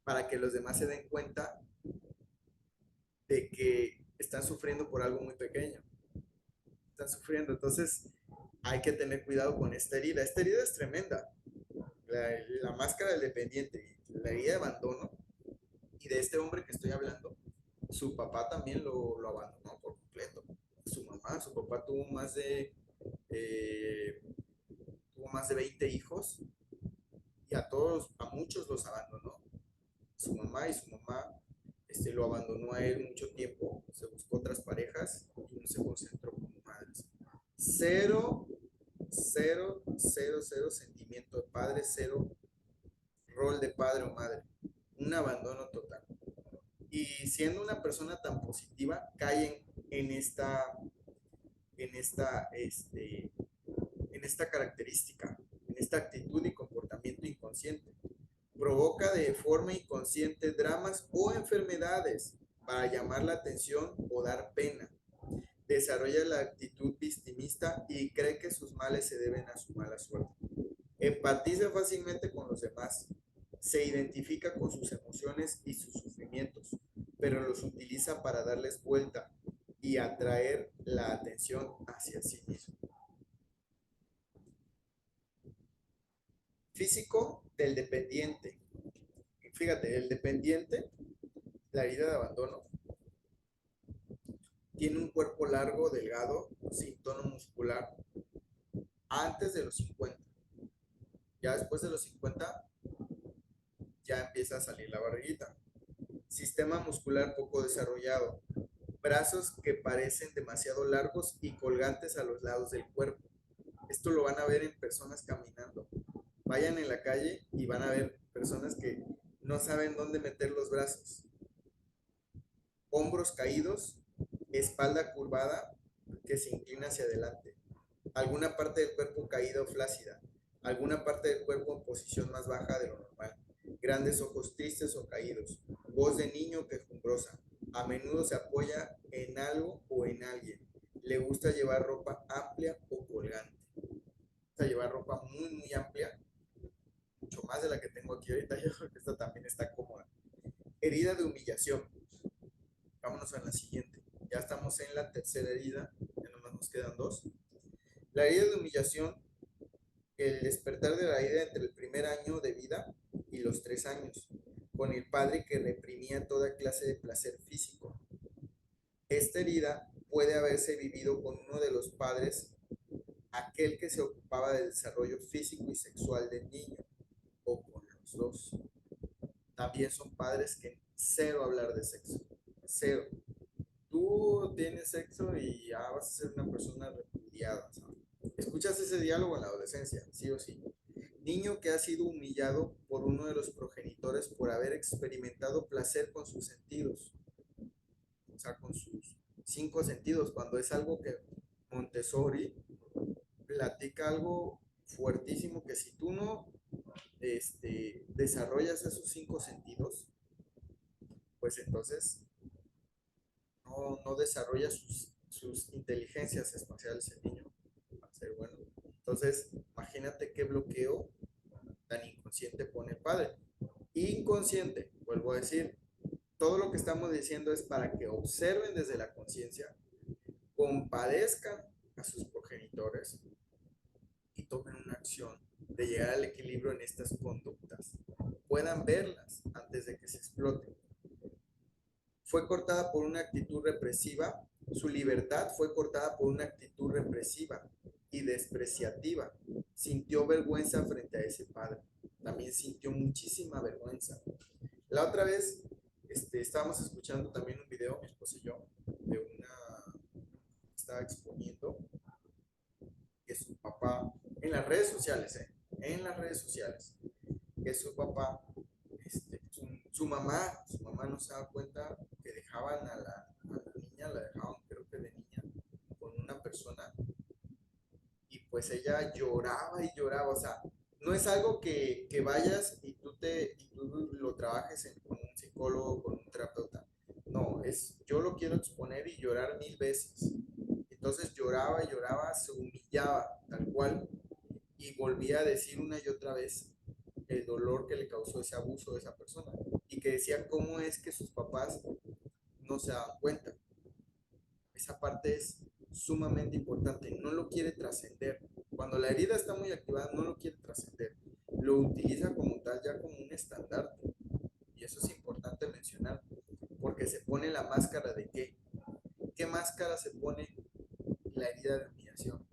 Para que los demás se den cuenta de que están sufriendo por algo muy pequeño. Están sufriendo. Entonces, hay que tener cuidado con esta herida. Esta herida es tremenda. La máscara del dependiente, la herida de abandono, y de este hombre que estoy hablando, su papá también lo abandonó por completo. Su papá eh, tuvo más de 20 hijos y a muchos los abandonó. Su mamá lo abandonó a él mucho tiempo, se buscó otras parejas y no se concentró como madres. Cero, cero, cero, cero sentimiento de padre, cero rol de padre o madre. Un abandono total. Y siendo una persona tan positiva, caen en esta, este, en esta característica, en esta actitud y comportamiento inconsciente. Provoca de forma inconsciente dramas o enfermedades para llamar la atención o dar pena. Desarrolla la actitud victimista y cree que sus males se deben a su mala suerte. Empatiza fácilmente con los demás. Se identifica con sus emociones y sus sufrimientos, pero los utiliza para darles vuelta y atraer la atención hacia sí mismo. Físico del dependiente. Fíjate, el dependiente, la herida de abandono, tiene un cuerpo largo, delgado, sin tono muscular, antes de los 50. Ya después de los 50 ya empieza a salir la barriguita. Sistema muscular poco desarrollado. Brazos que parecen demasiado largos y colgantes a los lados del cuerpo. Esto lo van a ver en personas caminando. Vayan en la calle y van a ver personas que no saben dónde meter los brazos. Hombros caídos, espalda curvada que se inclina hacia adelante. Alguna parte del cuerpo caída o flácida. Alguna parte del cuerpo en posición más baja de lo normal. Grandes ojos tristes o caídos. Voz de niño quejumbrosa. A menudo se apoya en algo o en alguien. Le gusta llevar ropa amplia o colgante. Le gusta llevar ropa muy, muy amplia. Mucho más de la que tengo aquí ahorita. Yo creo que esta también está cómoda. Herida de humillación. Vámonos a la siguiente. Ya estamos en la tercera herida. Ya nomás nos quedan dos. La herida de humillación, el despertar de la herida entre el primer año de vida y los 3 años, con el padre que reprimía toda clase de placer físico. Esta herida puede haberse vivido con uno de los padres, aquel que se ocupaba del desarrollo físico y sexual del niño, o con los dos. También son padres que cero hablar de sexo, cero. Tú tienes sexo y ya vas a ser una persona repudiada, ¿sabes? Escuchas ese diálogo en la adolescencia, sí o sí. Niño que ha sido humillado por uno de los progenitores por haber experimentado placer con sus sentidos. sea, con sus cinco sentidos, cuando es algo que Montessori platica algo fuertísimo, que si tú no desarrollas esos cinco sentidos, pues entonces no desarrolla sus inteligencias espaciales el niño para ser bueno. Entonces, imagínate qué bloqueo tan inconsciente pone el padre. Inconsciente, vuelvo a decir, todo lo que estamos diciendo es para que observen desde la conciencia, compadezcan a sus progenitores y tomen una acción de llegar al equilibrio en estas conductas. Puedan verlas antes de que se exploten. Fue cortada por una actitud represiva, su libertad fue cortada por una actitud represiva y despreciativa. Sintió vergüenza frente a ese padre. También sintió muchísima vergüenza. La otra vez estábamos escuchando también un video, mi esposa y yo, de una que estaba exponiendo que su papá, en las redes sociales, en las redes sociales, que su papá, su mamá no se da cuenta que dejaban a la niña, la dejaban creo que de niña, con una persona, y pues ella lloraba y lloraba, o sea, no es algo que vayas y tú lo trabajes con un psicólogo, con un terapeuta, no, yo lo quiero exponer y llorar mil veces. Entonces lloraba y lloraba, se humillaba tal cual y volvía a decir una y otra vez el dolor que le causó ese abuso de esa persona y que decía cómo es que sus papás no se daban cuenta. Esa parte es sumamente importante, no lo quiere trascender. Cuando la herida está muy activada, no lo quiere trascender. Lo utiliza como tal, ya como un estandarte. Y eso es importante mencionar, porque se pone la máscara de qué. ¿Qué máscara se pone la herida de humillación?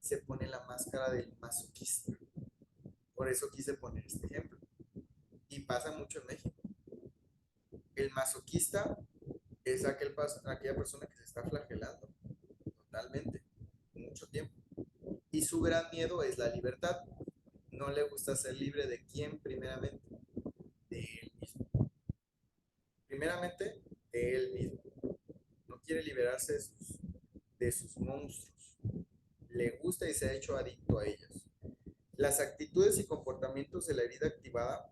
Se pone la máscara del masoquista. Por eso quise poner este ejemplo. Y pasa mucho en México. El masoquista es aquella persona que se está flagelando totalmente, mucho tiempo. Y su gran miedo es la libertad. No le gusta ser libre de quién, primeramente, de él mismo. Primeramente, de él mismo. No quiere liberarse de sus monstruos. Le gusta y se ha hecho adicto a ellos. Las actitudes y comportamientos de la herida activada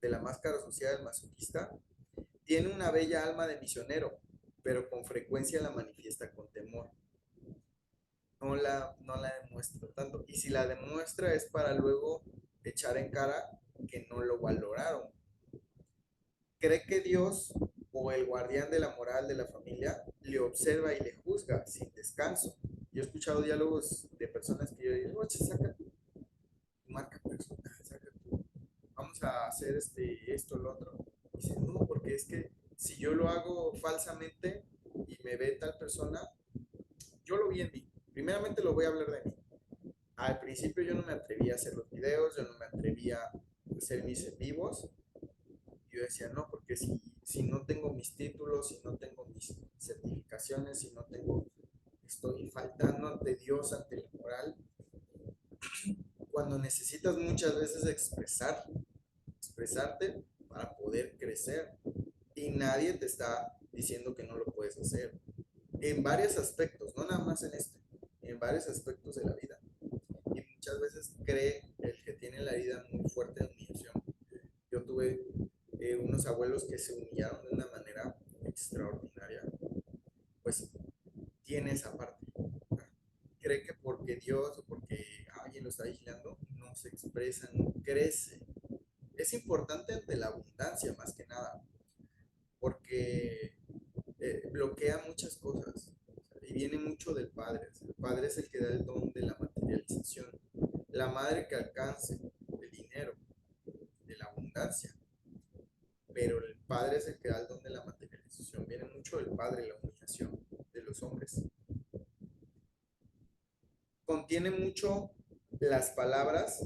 de la máscara social del masoquista tiene una bella alma de misionero, pero con frecuencia la manifiesta con temor. No la demuestra tanto. Y si la demuestra es para luego echar en cara que no lo valoraron. Cree que Dios o el guardián de la moral de la familia le observa y le juzga sin descanso. Yo he escuchado diálogos de personas que yo digo, oye, saca tu marca personal, saca tu, vamos a hacer esto, lo otro. Y dice, no, porque es que si yo lo hago falsamente y me ve tal persona, yo lo vi en mí. Primeramente lo voy a hablar de mí. Al principio yo no me atrevía a hacer los videos, yo no me atrevía a hacer mis en vivos. Yo decía, no, porque si no tengo mis títulos, si no tengo mis certificaciones, si no tengo, estoy faltando ante Dios, ante la moral, cuando necesitas muchas veces expresarte para poder crecer. Y nadie te está diciendo que no lo puedes hacer. En varios aspectos, no nada más en varios aspectos de la vida. Y muchas veces cree el que tiene la herida muy fuerte de humillación. Yo tuve unos abuelos que se humillaron de una manera extraordinaria, pues tiene esa parte. Cree que porque Dios o porque alguien lo está vigilando, no se expresa, no crece. Es importante ante la abundancia más que nada, porque bloquea muchas cosas. Y viene mucho del padre. El padre es el que da el don de la materialización. La madre que alcance el dinero, de la abundancia. Pero el padre es el que da el don de la materialización. Viene mucho del padre, la humillación de los hombres. Contiene mucho las palabras.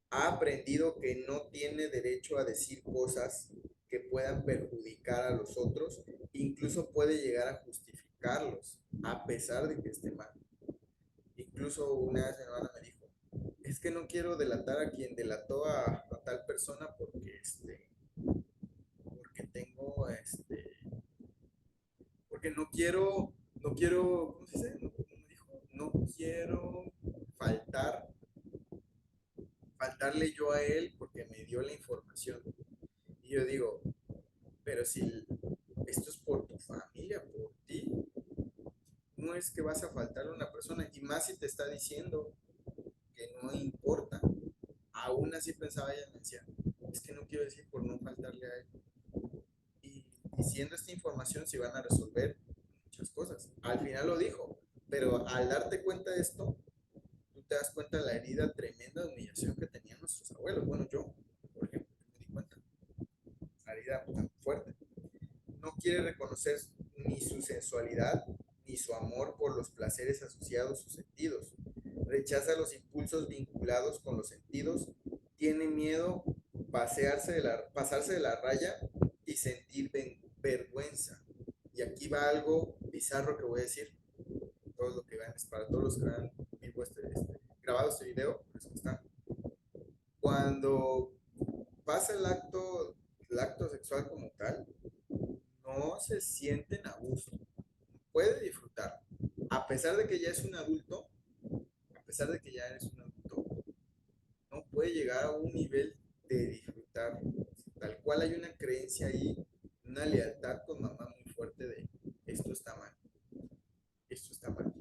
Ha aprendido que no tiene derecho a decir cosas que puedan perjudicar a los otros, incluso puede llegar a justificarlos, a pesar de que esté mal. Incluso una vez mi hermana me dijo, es que no quiero delatar a quien delató a tal persona porque tengo ¿cómo se dice? ¿Cómo dijo? No quiero faltar, faltarle yo a él porque me dio la información. Y yo digo, pero si esto es por tu familia, por ti, no es que vas a faltarle a una persona, y más si te está diciendo que no importa. Aún así pensaba ella, me decía, es que no quiero decir por no faltarle a él. Y diciendo esta información se van a resolver muchas cosas. Al final lo dijo, pero al darte cuenta de esto, tú te das cuenta de la herida tremenda de humillación que tenían nuestros abuelos. Bueno, yo, por ejemplo, me di cuenta, la herida tan fuerte. No quiere reconocer ni su sensualidad ni su amor por los placeres asociados a sus sentidos. Rechaza los impulsos vinculados con los sentidos. Tiene miedo pasarse de la raya y sentir vergüenza. Y aquí va algo bizarro que voy a decir. Todo lo que vean es para todos los que han grabado este video. Los que están. Cuando pasa el acto sexual como tal, no se sienten a gusto, puede disfrutar. A pesar de que ya es un adulto, a pesar de que ya eres un adulto, no puede llegar a un nivel de disfrutar. Tal cual hay una creencia ahí, una lealtad con mamá muy fuerte de esto está mal, esto está mal.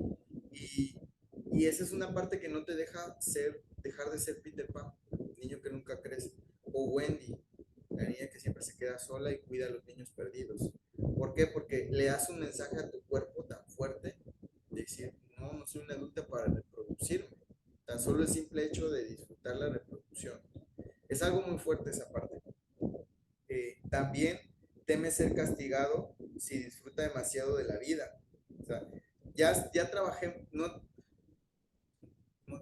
Y, y esa es una parte que no te deja dejar de ser Peter Pan, el niño que nunca crece. O Wendy, la niña que siempre se queda sola y cuida a los niños perdidos. ¿Por qué? Porque le das un mensaje a tu cuerpo tan fuerte de decir, no, no soy una adulta para reproducirme. Tan solo el simple hecho de disfrutar la reproducción. Es algo muy fuerte esa parte. También teme ser castigado si disfruta demasiado de la vida. O sea, ya trabajé, no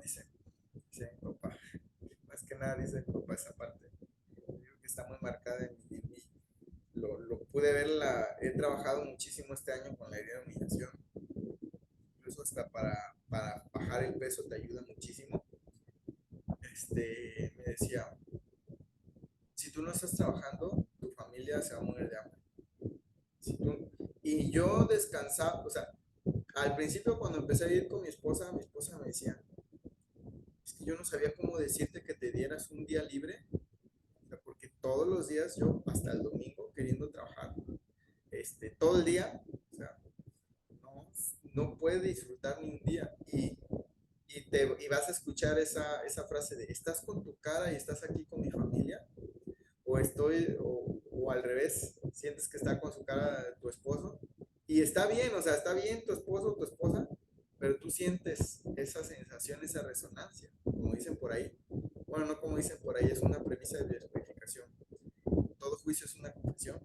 dice mi papá, más que nada dice mi papá esa parte. Creo que está muy marcada en mí. Lo pude ver, he trabajado muchísimo este año con la herida de humillación, incluso hasta para bajar el peso te ayuda muchísimo. Me decía, si tú no estás trabajando, tu familia se va a morir de hambre. Si tú, y yo descansaba, o sea, al principio cuando empecé a ir con mi esposa me decía, es que yo no sabía cómo decirte que te dieras un día libre, o sea, porque todos los días yo, hasta el domingo, queriendo trabajar, todo el día, o sea, no, no puedes disfrutar ni un día. Y vas a escuchar esa frase de, ¿estás con tu cara y estás aquí con mi familia? O al revés, sientes que está con su cara tu esposo. Y está bien, o sea, está bien tu esposo o tu esposa, pero tú sientes esa sensación, esa resonancia, como dicen por ahí. Bueno, no como dicen por ahí, es una premisa de verificación. Todo juicio es una confesión.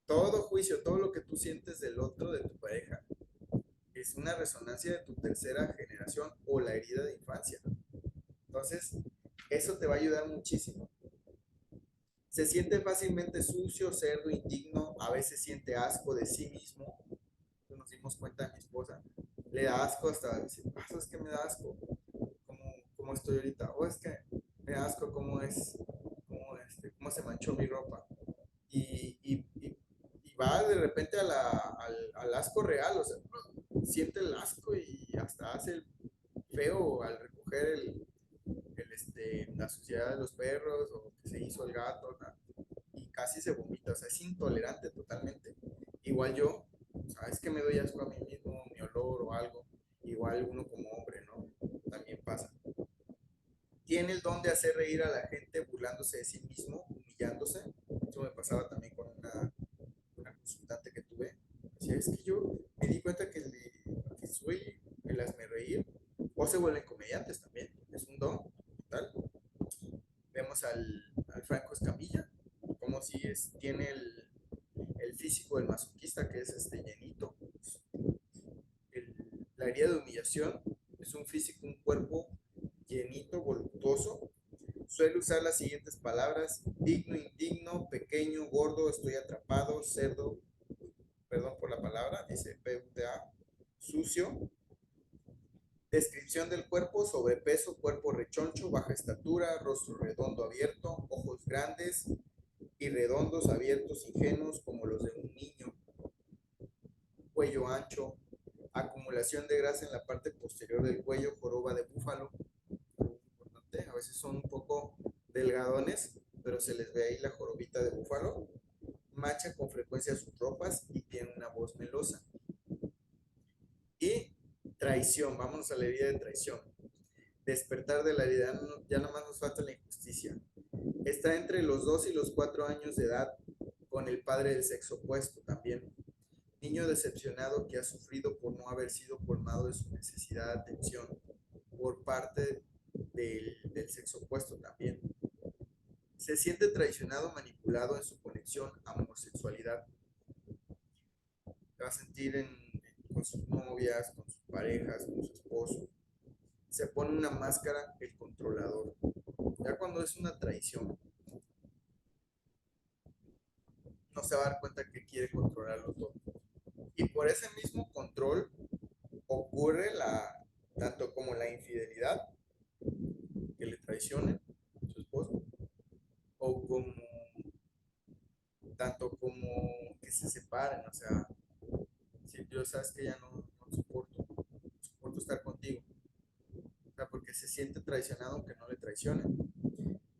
Todo juicio, todo lo que tú sientes del otro, de tu pareja, es una resonancia de tu tercera generación o la herida de infancia. Entonces, eso te va a ayudar muchísimo. Se siente fácilmente sucio, cerdo, indigno, a veces siente asco de sí mismo. Nos dimos cuenta de mi esposa, le da asco hasta decir, es que me da asco cómo estoy ahorita, o es que me da asco cómo se manchó mi ropa. Y va de repente al asco real, o sea, siente el asco y hasta hace el feo al recoger la suciedad de los perros o que se hizo el gato, ¿no? Y casi se vomita, o sea, es intolerante totalmente. Igual yo, sabes que me doy asco a mí mismo, mi olor o algo, igual uno como hombre, ¿no? También pasa. Tiene el don de hacer reír a la gente burlándose de sí mismo, humillándose. Eso me pasaba también con una consultante que tuve. Decía, es que yo me di cuenta que soy el hazme reír, o se vuelven comediantes también, es un don total. Vemos al Franco Escamilla, como si tiene el físico del masoquista, que es llenito. El, la herida de humillación es un físico, un cuerpo llenito, voluptuoso. Suele usar las siguientes palabras: digno, indigno, pequeño, gordo, estoy atrapado, cerdo, perdón por la palabra, dice PUTA, sucio. Descripción del cuerpo: sobrepeso, cuerpo rechoncho, baja estatura, rostro redondo abierto, ojos grandes y redondos abiertos, ingenuos como los de un niño. cuello ancho, acumulación de grasa en la parte posterior del cuello, joroba de búfalo, importante, a veces son un poco delgadones, pero se les ve ahí la jorobita de búfalo, mancha con frecuencia sus ropas y tiene una voz melosa. Y traición, vamos a la herida de traición. Despertar de la herida, ya nada más nos falta la injusticia. Está entre los 2 y los 4 años de edad, con el padre del sexo opuesto también. Niño decepcionado que ha sufrido por no haber sido colmado de su necesidad de atención por parte del sexo opuesto también. Se siente traicionado, manipulado en su conexión amor-sexualidad. Va a sentir con sus novias, con sus parejas, con su esposo. Se pone una máscara el controlador. Ya cuando es una traición, no se va a dar cuenta que quiere controlarlo todo. Y por ese mismo control ocurre tanto como la infidelidad, que le traicionen a su esposo, o como tanto como que se separen, o sea, si yo sabes que ya no soporto estar contigo, o sea, porque se siente traicionado aunque no le traicionen.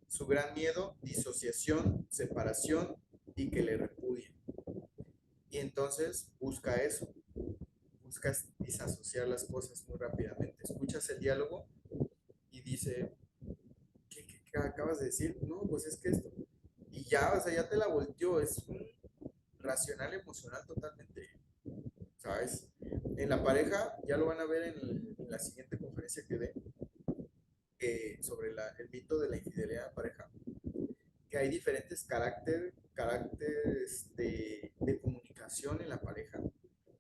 Su gran miedo, disociación, separación y que le repudien. Y entonces busca eso, buscas disasociar las cosas muy rápidamente. Escuchas el diálogo y dice, ¿qué acabas de decir? No, pues es que esto. Y ya, o sea, ya te la volteó. Es un racional emocional totalmente, ¿sabes? En la pareja, ya lo van a ver en la siguiente conferencia que dé, sobre el mito de la infidelidad en pareja, que hay diferentes caracteres de comunicación en la pareja.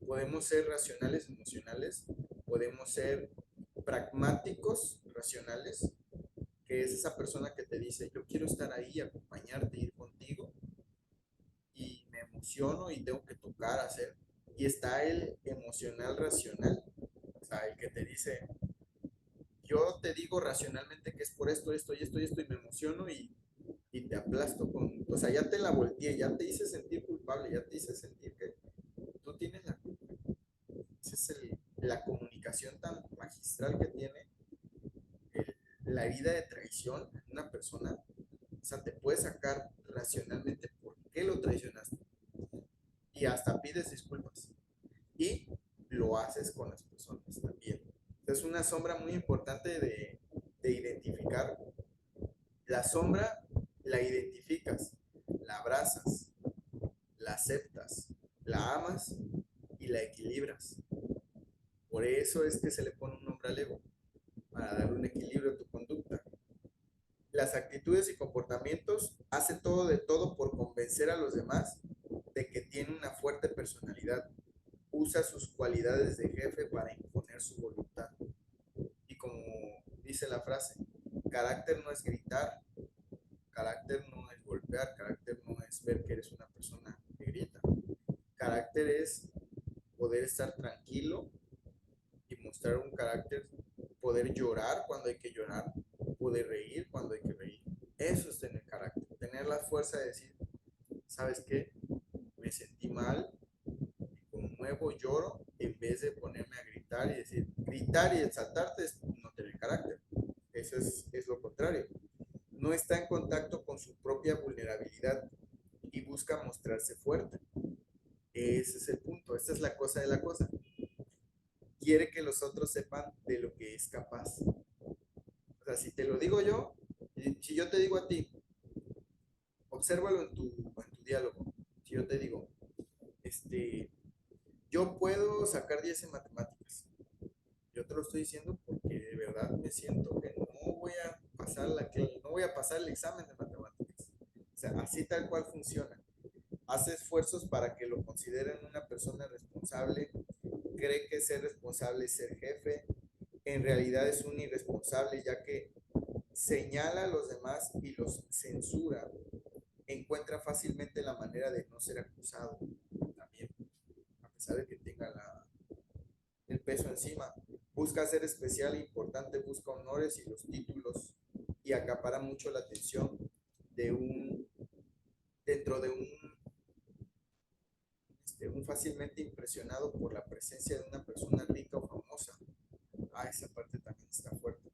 Podemos ser racionales, emocionales, podemos ser pragmáticos, racionales, que es esa persona que te dice, yo quiero estar ahí, acompañarte, ir contigo, y me emociono y tengo que tocar, hacer. Y está el emocional racional, o sea, el que te dice, yo te digo racionalmente que es por esto, esto y esto y esto, y me emociono y te aplasto con, o sea, ya te la volteé, ya te hice sentir culpable, ya te hice sentir que tú tienes la culpa. Esa es la comunicación tan magistral que tiene la herida de traición en una persona. O sea, te puede sacar racionalmente por qué lo traicionaste y hasta pides disculpas y lo haces con las personas también. Es una sombra muy importante de identificar. La sombra la identificas, la abrazas, la aceptas, la amas y la equilibras. Por eso es que se le pone un nombre al ego, para darle un equilibrio a tu conducta. Las actitudes y comportamientos hacen todo de todo por convencer a los demás de que tiene una fuerte personalidad. Usa sus cualidades de jefe para imponer su voluntad. Y como dice la frase, carácter no es gritar, carácter no es golpear, carácter no es ver que eres una persona que grita. Carácter es poder estar tranquilo y mostrar un carácter, poder llorar cuando hay que llorar, poder reír cuando hay que reír. Eso es tener carácter, tener la fuerza de decir, ¿sabes qué? Me sentí mal, conmuevo, lloro, en vez de ponerme a gritar y decir, gritar y exaltarte es no tener carácter. Eso es lo contrario. No está en contacto con su propia vulnerabilidad y busca mostrarse fuerte. Ese es el punto, esta es la cosa de la cosa. Quiere que los otros sepan de lo que es capaz. O sea, si te lo digo yo, si yo te digo a ti, obsérvalo en tu diálogo. Si yo te digo, yo puedo sacar 10 en matemáticas. Yo te lo estoy diciendo porque de verdad me siento que no voy a pasar no voy a pasar el examen de matemáticas. O sea, así tal cual funciona. Hace esfuerzos para que lo consideren una persona responsable, cree que ser responsable es ser jefe, en realidad es un irresponsable ya que señala a los demás y los censura, encuentra fácilmente la manera de no ser acusado también, a pesar de que tenga el peso encima. Busca ser especial e importante, busca honores y los títulos y acapara mucho la atención dentro de un fácilmente impresionado por la presencia de una persona rica o famosa. Ah, esa parte también está fuerte.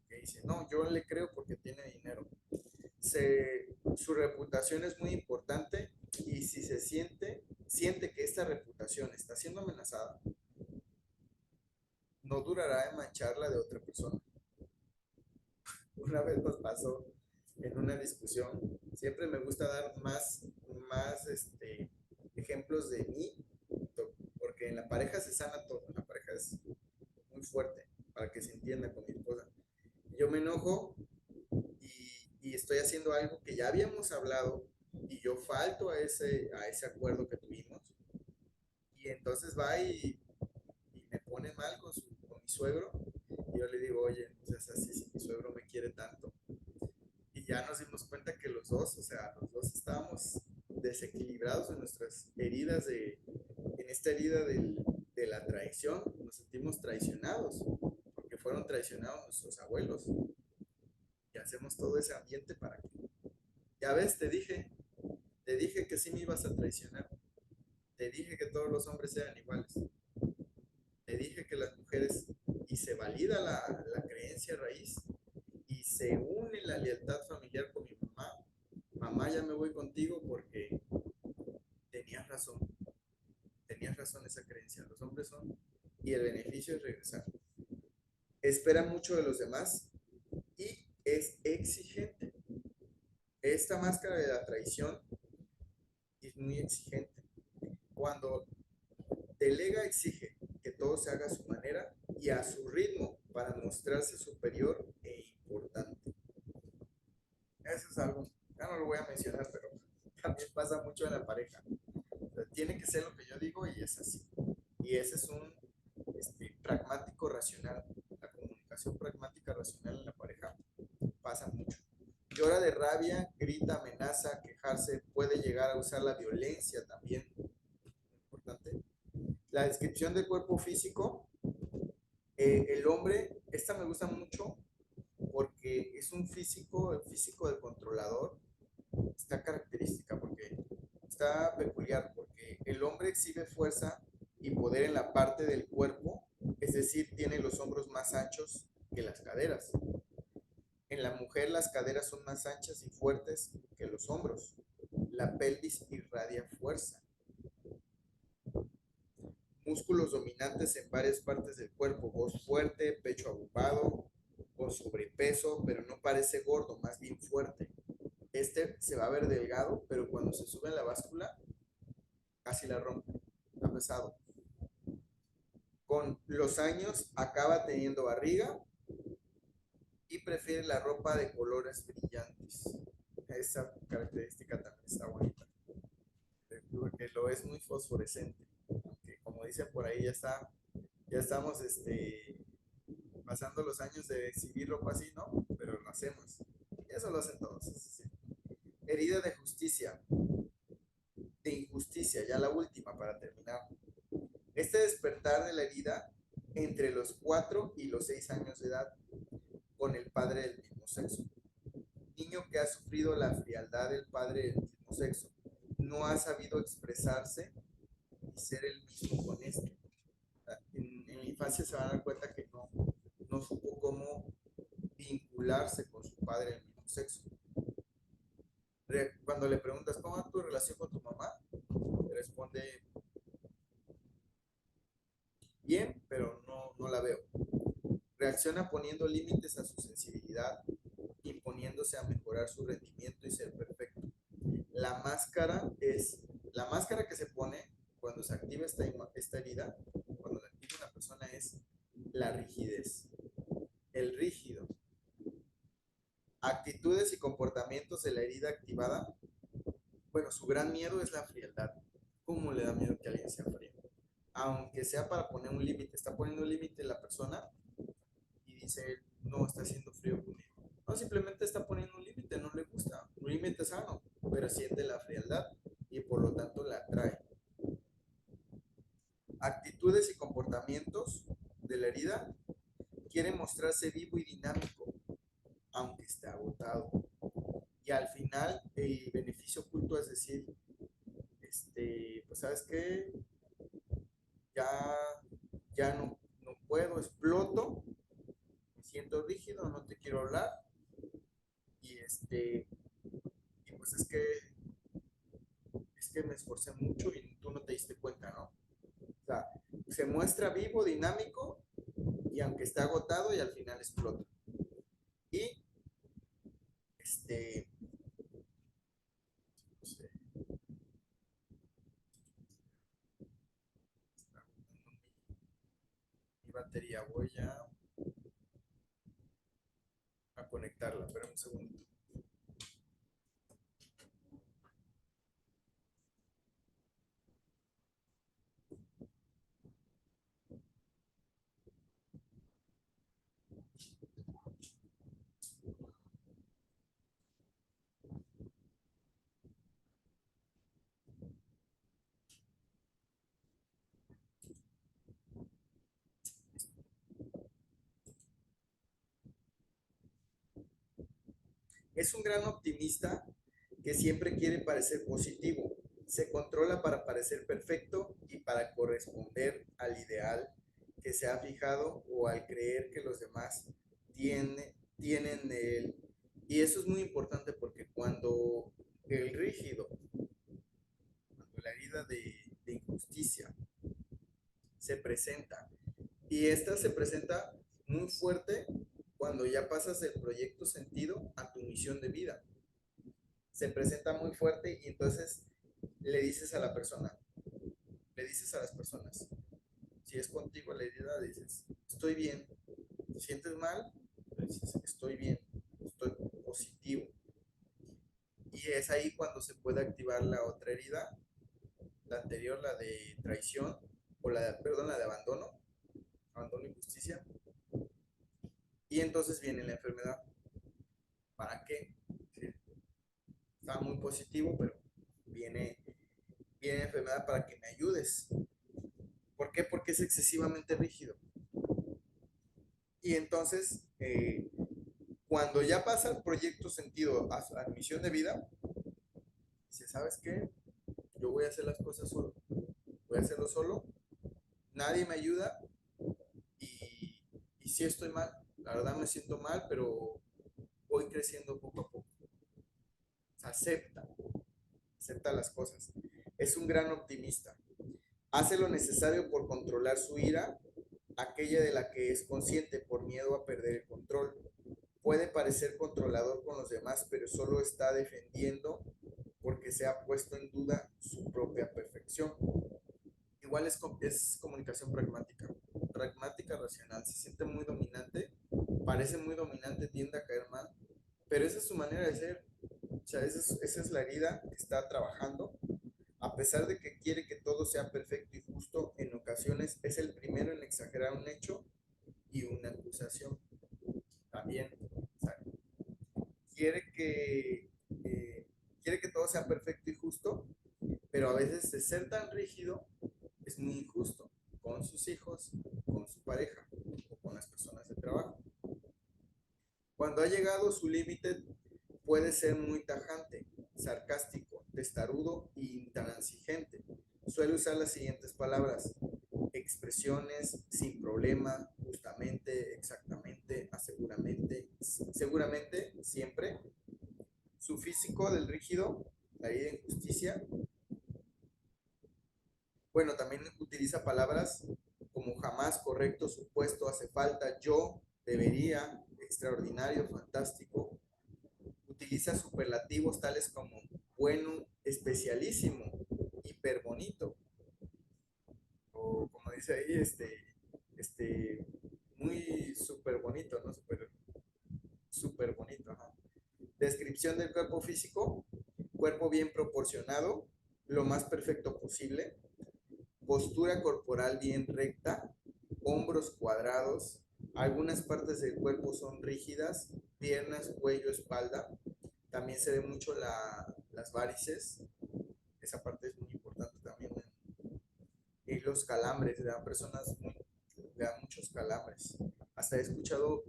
Que dice, no, yo le creo porque tiene dinero. Su reputación es muy importante y si siente que esta reputación está siendo amenazada, no durará en mancharla de otra persona. Una vez nos pasó en una discusión, siempre me gusta dar más ejemplos de mí, porque en la pareja se sana todo, en la pareja es muy fuerte, para que se entienda con mi esposa. Yo me enojo y estoy haciendo algo que ya habíamos hablado y yo falto a ese acuerdo que tuvimos y entonces va y me pone mal con mi suegro y yo le digo, oye, no seas así si mi suegro me quiere tanto. Y ya nos dimos cuenta que los dos, o sea, los dos estábamos desequilibrados en nuestras heridas en esta herida de la traición, nos sentimos traicionados, porque fueron traicionados nuestros abuelos. Y hacemos todo ese ambiente para que, ya ves, te dije que sí me ibas a traicionar, te dije que todos los hombres eran iguales, te dije que las mujeres, y se valida la creencia raíz, y se une la lealtad familiar con mi mamá. Mamá, ya me voy contigo porque tenías razón, tenías razón esa creencia, los hombres son, y el beneficio es regresar. Espera mucho de los demás y es exigente. Esta máscara de la traición es muy exigente. Cuando delega, exige que todo se haga a su manera y a su ritmo para mostrarse superior e importante. Eso es algo, ya no lo voy a mencionar, pero también pasa mucho en la pareja. O sea, tiene que ser lo que yo digo y es así. Y ese es un pragmático racional. La comunicación pragmática racional en la pareja pasa mucho. Llora de rabia, grita, amenaza, quejarse, puede llegar a usar la violencia también. Importante. La descripción del cuerpo físico, el hombre, esta me gusta mucho porque es un físico, el físico del controlador, está característica porque está peculiar, porque el hombre exhibe fuerza y poder en la parte del cuerpo, es decir, tiene los hombros más anchos que las caderas. En la mujer las caderas son más anchas y fuertes que los hombros. La pelvis irradia fuerza. Músculos dominantes en varias partes del cuerpo, voz fuerte, pecho abombado, con sobrepeso, pero no parece gordo, más bien fuerte. Este se va a ver delgado, pero cuando se sube en la báscula, casi la rompe, está pesado. Con los años acaba teniendo barriga y prefiere la ropa de colores brillantes. Esa característica también está bonita, porque lo es muy fosforescente. Que como dicen por ahí, ya estamos pasando los años de exhibir ropa así, ¿no? Pero lo hacemos. Y eso lo hacen todos. Sí. Herida de injusticia, ya la última para terminar. Este despertar de la herida entre los 4 y los 6 años de edad con el padre del mismo sexo. Niño que ha sufrido la frialdad del padre del mismo sexo, no ha sabido expresarse y ser el mismo con este. En la infancia se van a dar cuenta que no supo cómo vincularse con su padre del mismo sexo. Cuando le preguntas cómo va tu relación con tu mamá, te responde bien, pero no la veo. Reacciona poniendo límites a su sensibilidad, imponiéndose a mejorar su rendimiento y ser perfecto. La máscara que se pone cuando se activa esta herida, cuando la activa una persona es la rigidez, el rígido. Actitudes y comportamientos de la herida activada, bueno, su gran miedo es la frialdad. ¿Cómo le da miedo que alguien sea frío? Aunque sea para poner un límite, está poniendo un límite la persona y dice, no, está haciendo frío conmigo. No, simplemente está poniendo un límite, no le gusta. Un límite sano, pero siente la frialdad y por lo tanto la atrae. Actitudes y comportamientos de la herida, quiere mostrarse vivo y dinámico, aunque esté agotado. Y al final, el beneficio oculto es decir, pues ¿sabes qué? Ya, ya no puedo, exploto, me siento rígido, no te quiero hablar y y pues es que me esforcé mucho y tú no te diste cuenta, ¿no? O sea, se muestra vivo, dinámico y aunque está agotado y al final explota. Y este, no sé, está agotando mi batería, voy a conectarla, espera un segundo. Es un gran optimista que siempre quiere parecer positivo. Se controla para parecer perfecto y para corresponder al ideal que se ha fijado o al creer que los demás tienen de él. Y eso es muy importante porque cuando el rígido, cuando la herida de injusticia se presenta, y esta se presenta muy fuerte cuando ya pasas del proyecto sentido a tu misión de vida. Se presenta muy fuerte y entonces le dices a la persona, le dices a las personas, si es contigo la herida, dices, estoy bien, ¿te sientes mal? Dices, estoy bien, estoy positivo. Y es ahí cuando se puede activar la otra herida, la anterior, la de traición, o perdón, la de abandono, abandono y justicia. Y entonces viene la enfermedad. ¿Para qué? Sí, está muy positivo, pero viene, viene la enfermedad para que me ayudes. ¿Por qué? Porque es excesivamente rígido. Y entonces, cuando ya pasa el proyecto sentido a misión de vida, dice, ¿sabes qué? Yo voy a hacer las cosas solo. Voy a hacerlo solo. Nadie me ayuda y sí estoy mal. La verdad me siento mal, pero voy creciendo poco a poco. Se acepta las cosas. Es un gran optimista. Hace lo necesario por controlar su ira, aquella de la que es consciente por miedo a perder el control. Puede parecer controlador con los demás, pero solo está defendiendo porque se ha puesto en duda su propia perfección. Igual es comunicación pragmática, pragmática racional. Se siente muy dominante, parece muy dominante, tiende a caer mal, pero esa es su manera de ser. O sea, esa es la herida que está trabajando. A pesar de que quiere que todo sea perfecto y justo, en ocasiones es el primero en exagerar un hecho y una acusación. También, o sea, quiere que, eh, quiere que todo sea perfecto y justo, pero a veces de ser tan rígido es muy injusto con sus hijos, con su pareja o con las personas de trabajo. Cuando ha llegado su límite puede ser muy tajante, sarcástico, testarudo e intransigente. Suele usar las siguientes palabras: expresiones, sin problema, justamente, exactamente, aseguramente, seguramente, siempre. Su físico del rígido, la herida de injusticia, bueno, también utiliza palabras como jamás, correcto, supuesto, hace falta, yo, debería, extraordinario, fantástico. Utiliza superlativos tales como bueno, especialísimo, hiper bonito, o como dice ahí, muy súper bonito, ¿no? Súper bonito, ajá. Descripción del cuerpo físico: cuerpo bien proporcionado, lo más perfecto posible, postura corporal bien recta, hombros cuadrados, algunas partes del cuerpo son rígidas, piernas, cuello, espalda. También se ve mucho las varices, esa parte es muy importante también. Y los calambres, le dan personas le dan muchos calambres. Hasta he escuchado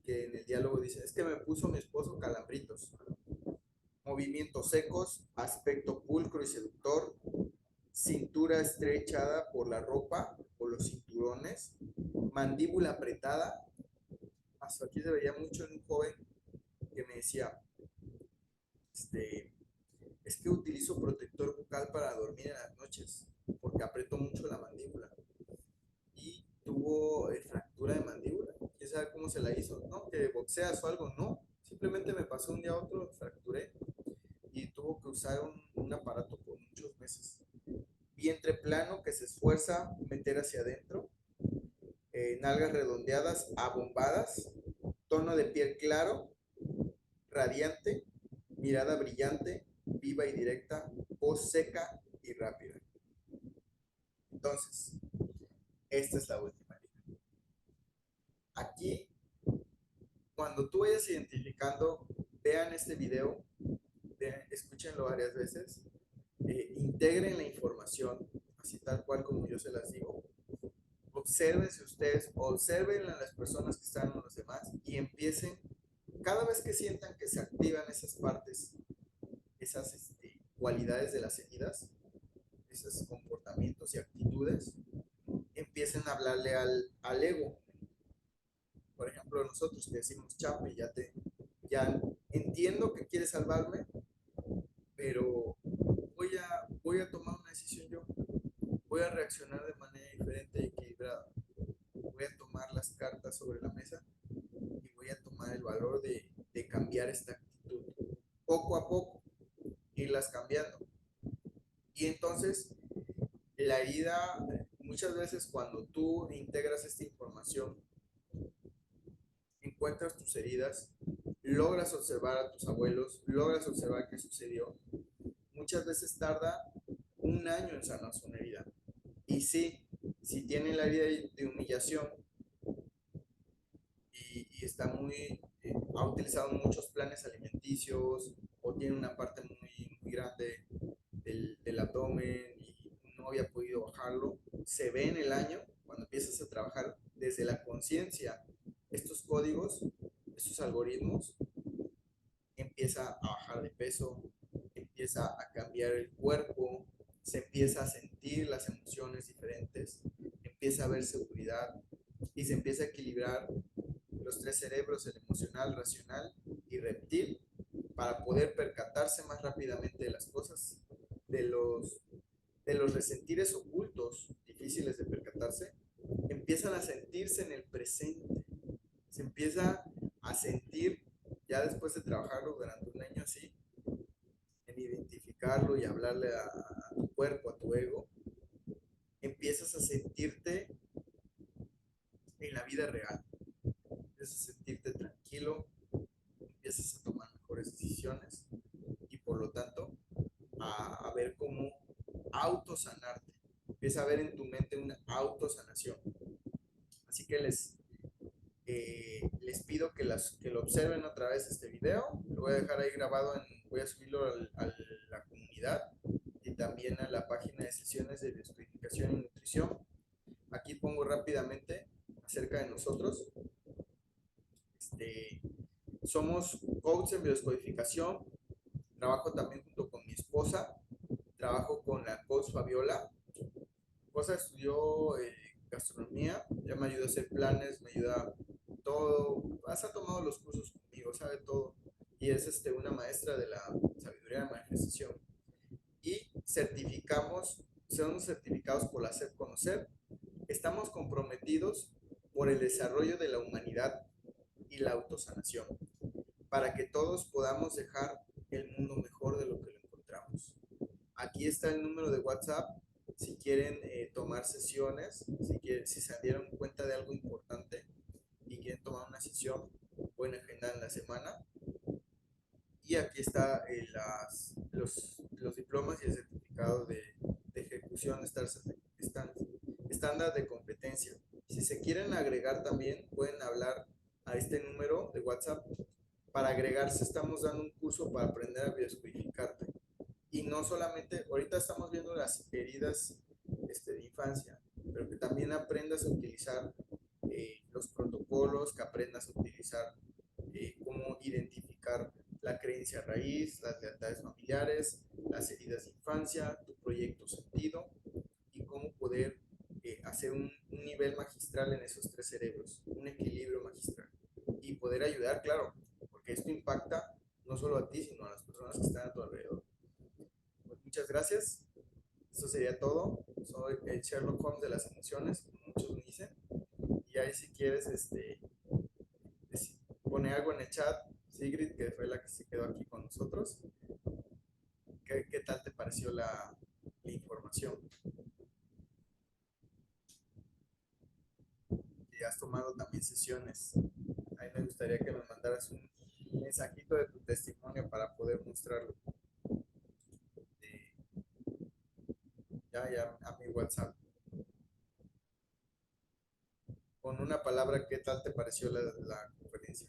que en el diálogo dice, es que me puso mi esposo calambritos. Movimientos secos, aspecto pulcro y seductor, cintura estrechada por la ropa o los cinturones, mandíbula apretada. Hasta aquí se veía mucho en un joven que me decía, este, es que utilizo protector bucal para dormir en las noches porque aprieto mucho la mandíbula y tuvo fractura de mandíbula. ¿Quién sabe cómo se la hizo? No, que boxeas o algo, no. Simplemente me pasó un día a otro, fracturé y tuvo que usar un aparato por muchos meses. Vientre plano que se esfuerza meter hacia adentro, nalgas redondeadas, abombadas, tono de piel claro, radiante, mirada brillante, viva y directa, voz seca y rápida. Entonces, esta es la última línea. Aquí, cuando tú vayas identificando, vean este video, escúchenlo varias veces, integren la información, así tal cual como yo se las digo, obsérvense ustedes, observen a las personas que están con los demás y empiecen, cada vez que sientan que se activan esas partes, esas cualidades de las heridas, esos comportamientos y actitudes, empiecen a hablarle al ego. Por ejemplo, nosotros que decimos, chape, ya entiendo que quieres salvarme, pero voy a tomar una decisión yo, voy a reaccionar de manera diferente y equilibrada, voy a tomar las cartas sobre la mesa y voy a tomar el valor de cambiar esta actitud, poco a poco, irlas cambiando. Y entonces, la herida, muchas veces cuando tú integras esta información, encuentras tus heridas, logras observar a tus abuelos, logras observar qué sucedió. Muchas veces tarda un año en sanar su herida. Y sí, si tienen la herida de humillación y está ha utilizado muchos planes alimenticios o tiene una parte muy grande del abdomen y no había podido bajarlo, se ve en el año, cuando empiezas a trabajar desde la conciencia, estos códigos, estos algoritmos, empieza a bajar de peso, empieza a cambiar el cuerpo, se empieza a sentir las emociones diferentes, empieza a haber seguridad y se empieza a equilibrar los tres cerebros, el emocional, racional y reptil, para poder percatarse más rápidamente de las cosas, de los, de los resentires ocultos, difíciles de percatarse, empiezan a sentirse en el presente, se empieza a sentir, ya después de trabajarlo durante un año así, en identificarlo y hablarle a tu cuerpo, a tu ego, empiezas a sentirte en la vida real, empiezas a sentirte tranquilo, empiezas a tomar mejores decisiones y por lo tanto a ver cómo autosanarte. Empieza a ver en tu mente una autosanación. Así que les pido que lo observen otra vez este video. Lo voy a dejar ahí grabado, voy a subirlo a la comunidad y también a la página de sesiones de descodificación y nutrición. Aquí pongo rápidamente acerca de nosotros. Somos coaches en biodescodificación. Trabajo también junto con mi esposa. Trabajo con la coach Fabiola. Mi esposa estudió gastronomía. Ya me ayuda a hacer planes, me ayuda todo. Ha tomado los cursos conmigo, sabe todo. Y es una maestra de la sabiduría de la manifestación. Y somos certificados por hacer conocer. Estamos comprometidos por el desarrollo de la humanidad y la autosanación, para que todos podamos dejar el mundo mejor de lo que lo encontramos. Aquí está el número de WhatsApp, si quieren tomar sesiones, si se dieron cuenta de algo importante y quieren tomar una sesión, pueden agendar en la semana. Y aquí está los diplomas y el certificado de ejecución estándar de competencia. Si se quieren agregar también, pueden hablar a este número de WhatsApp. Para agregarse estamos dando un curso para aprender a biodescodificarte. Y no solamente, ahorita estamos viendo las heridas de infancia, pero que también aprendas a utilizar los protocolos, que aprendas a utilizar cómo identificar la creencia raíz, las lealtades familiares, las heridas de infancia, tu proyecto sentido y cómo poder hacer un nivel magistral en esos tres cerebros, un equilibrio magistral y poder ayudar, claro, porque esto impacta no solo a ti, sino a las personas que están a tu alrededor. Pues muchas gracias. Eso sería todo. Soy el Sherlock Holmes de las emociones, como muchos me dicen. Y ahí si quieres, pone algo en el chat, Sigrid, que fue la que se quedó aquí con nosotros. ¿Qué tal te pareció la información? Y has tomado también sesiones. Ahí me gustaría que me mandaras un mensajito de tu testimonio para poder mostrarlo. Eh, ya a mi WhatsApp. Con una palabra, ¿qué tal te pareció la conferencia?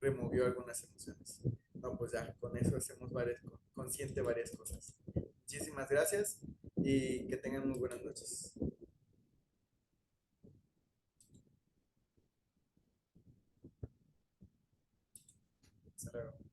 Removió algunas emociones. No, pues ya, con eso hacemos consciente varias cosas. Muchísimas gracias y que tengan muy buenas noches. Hasta luego.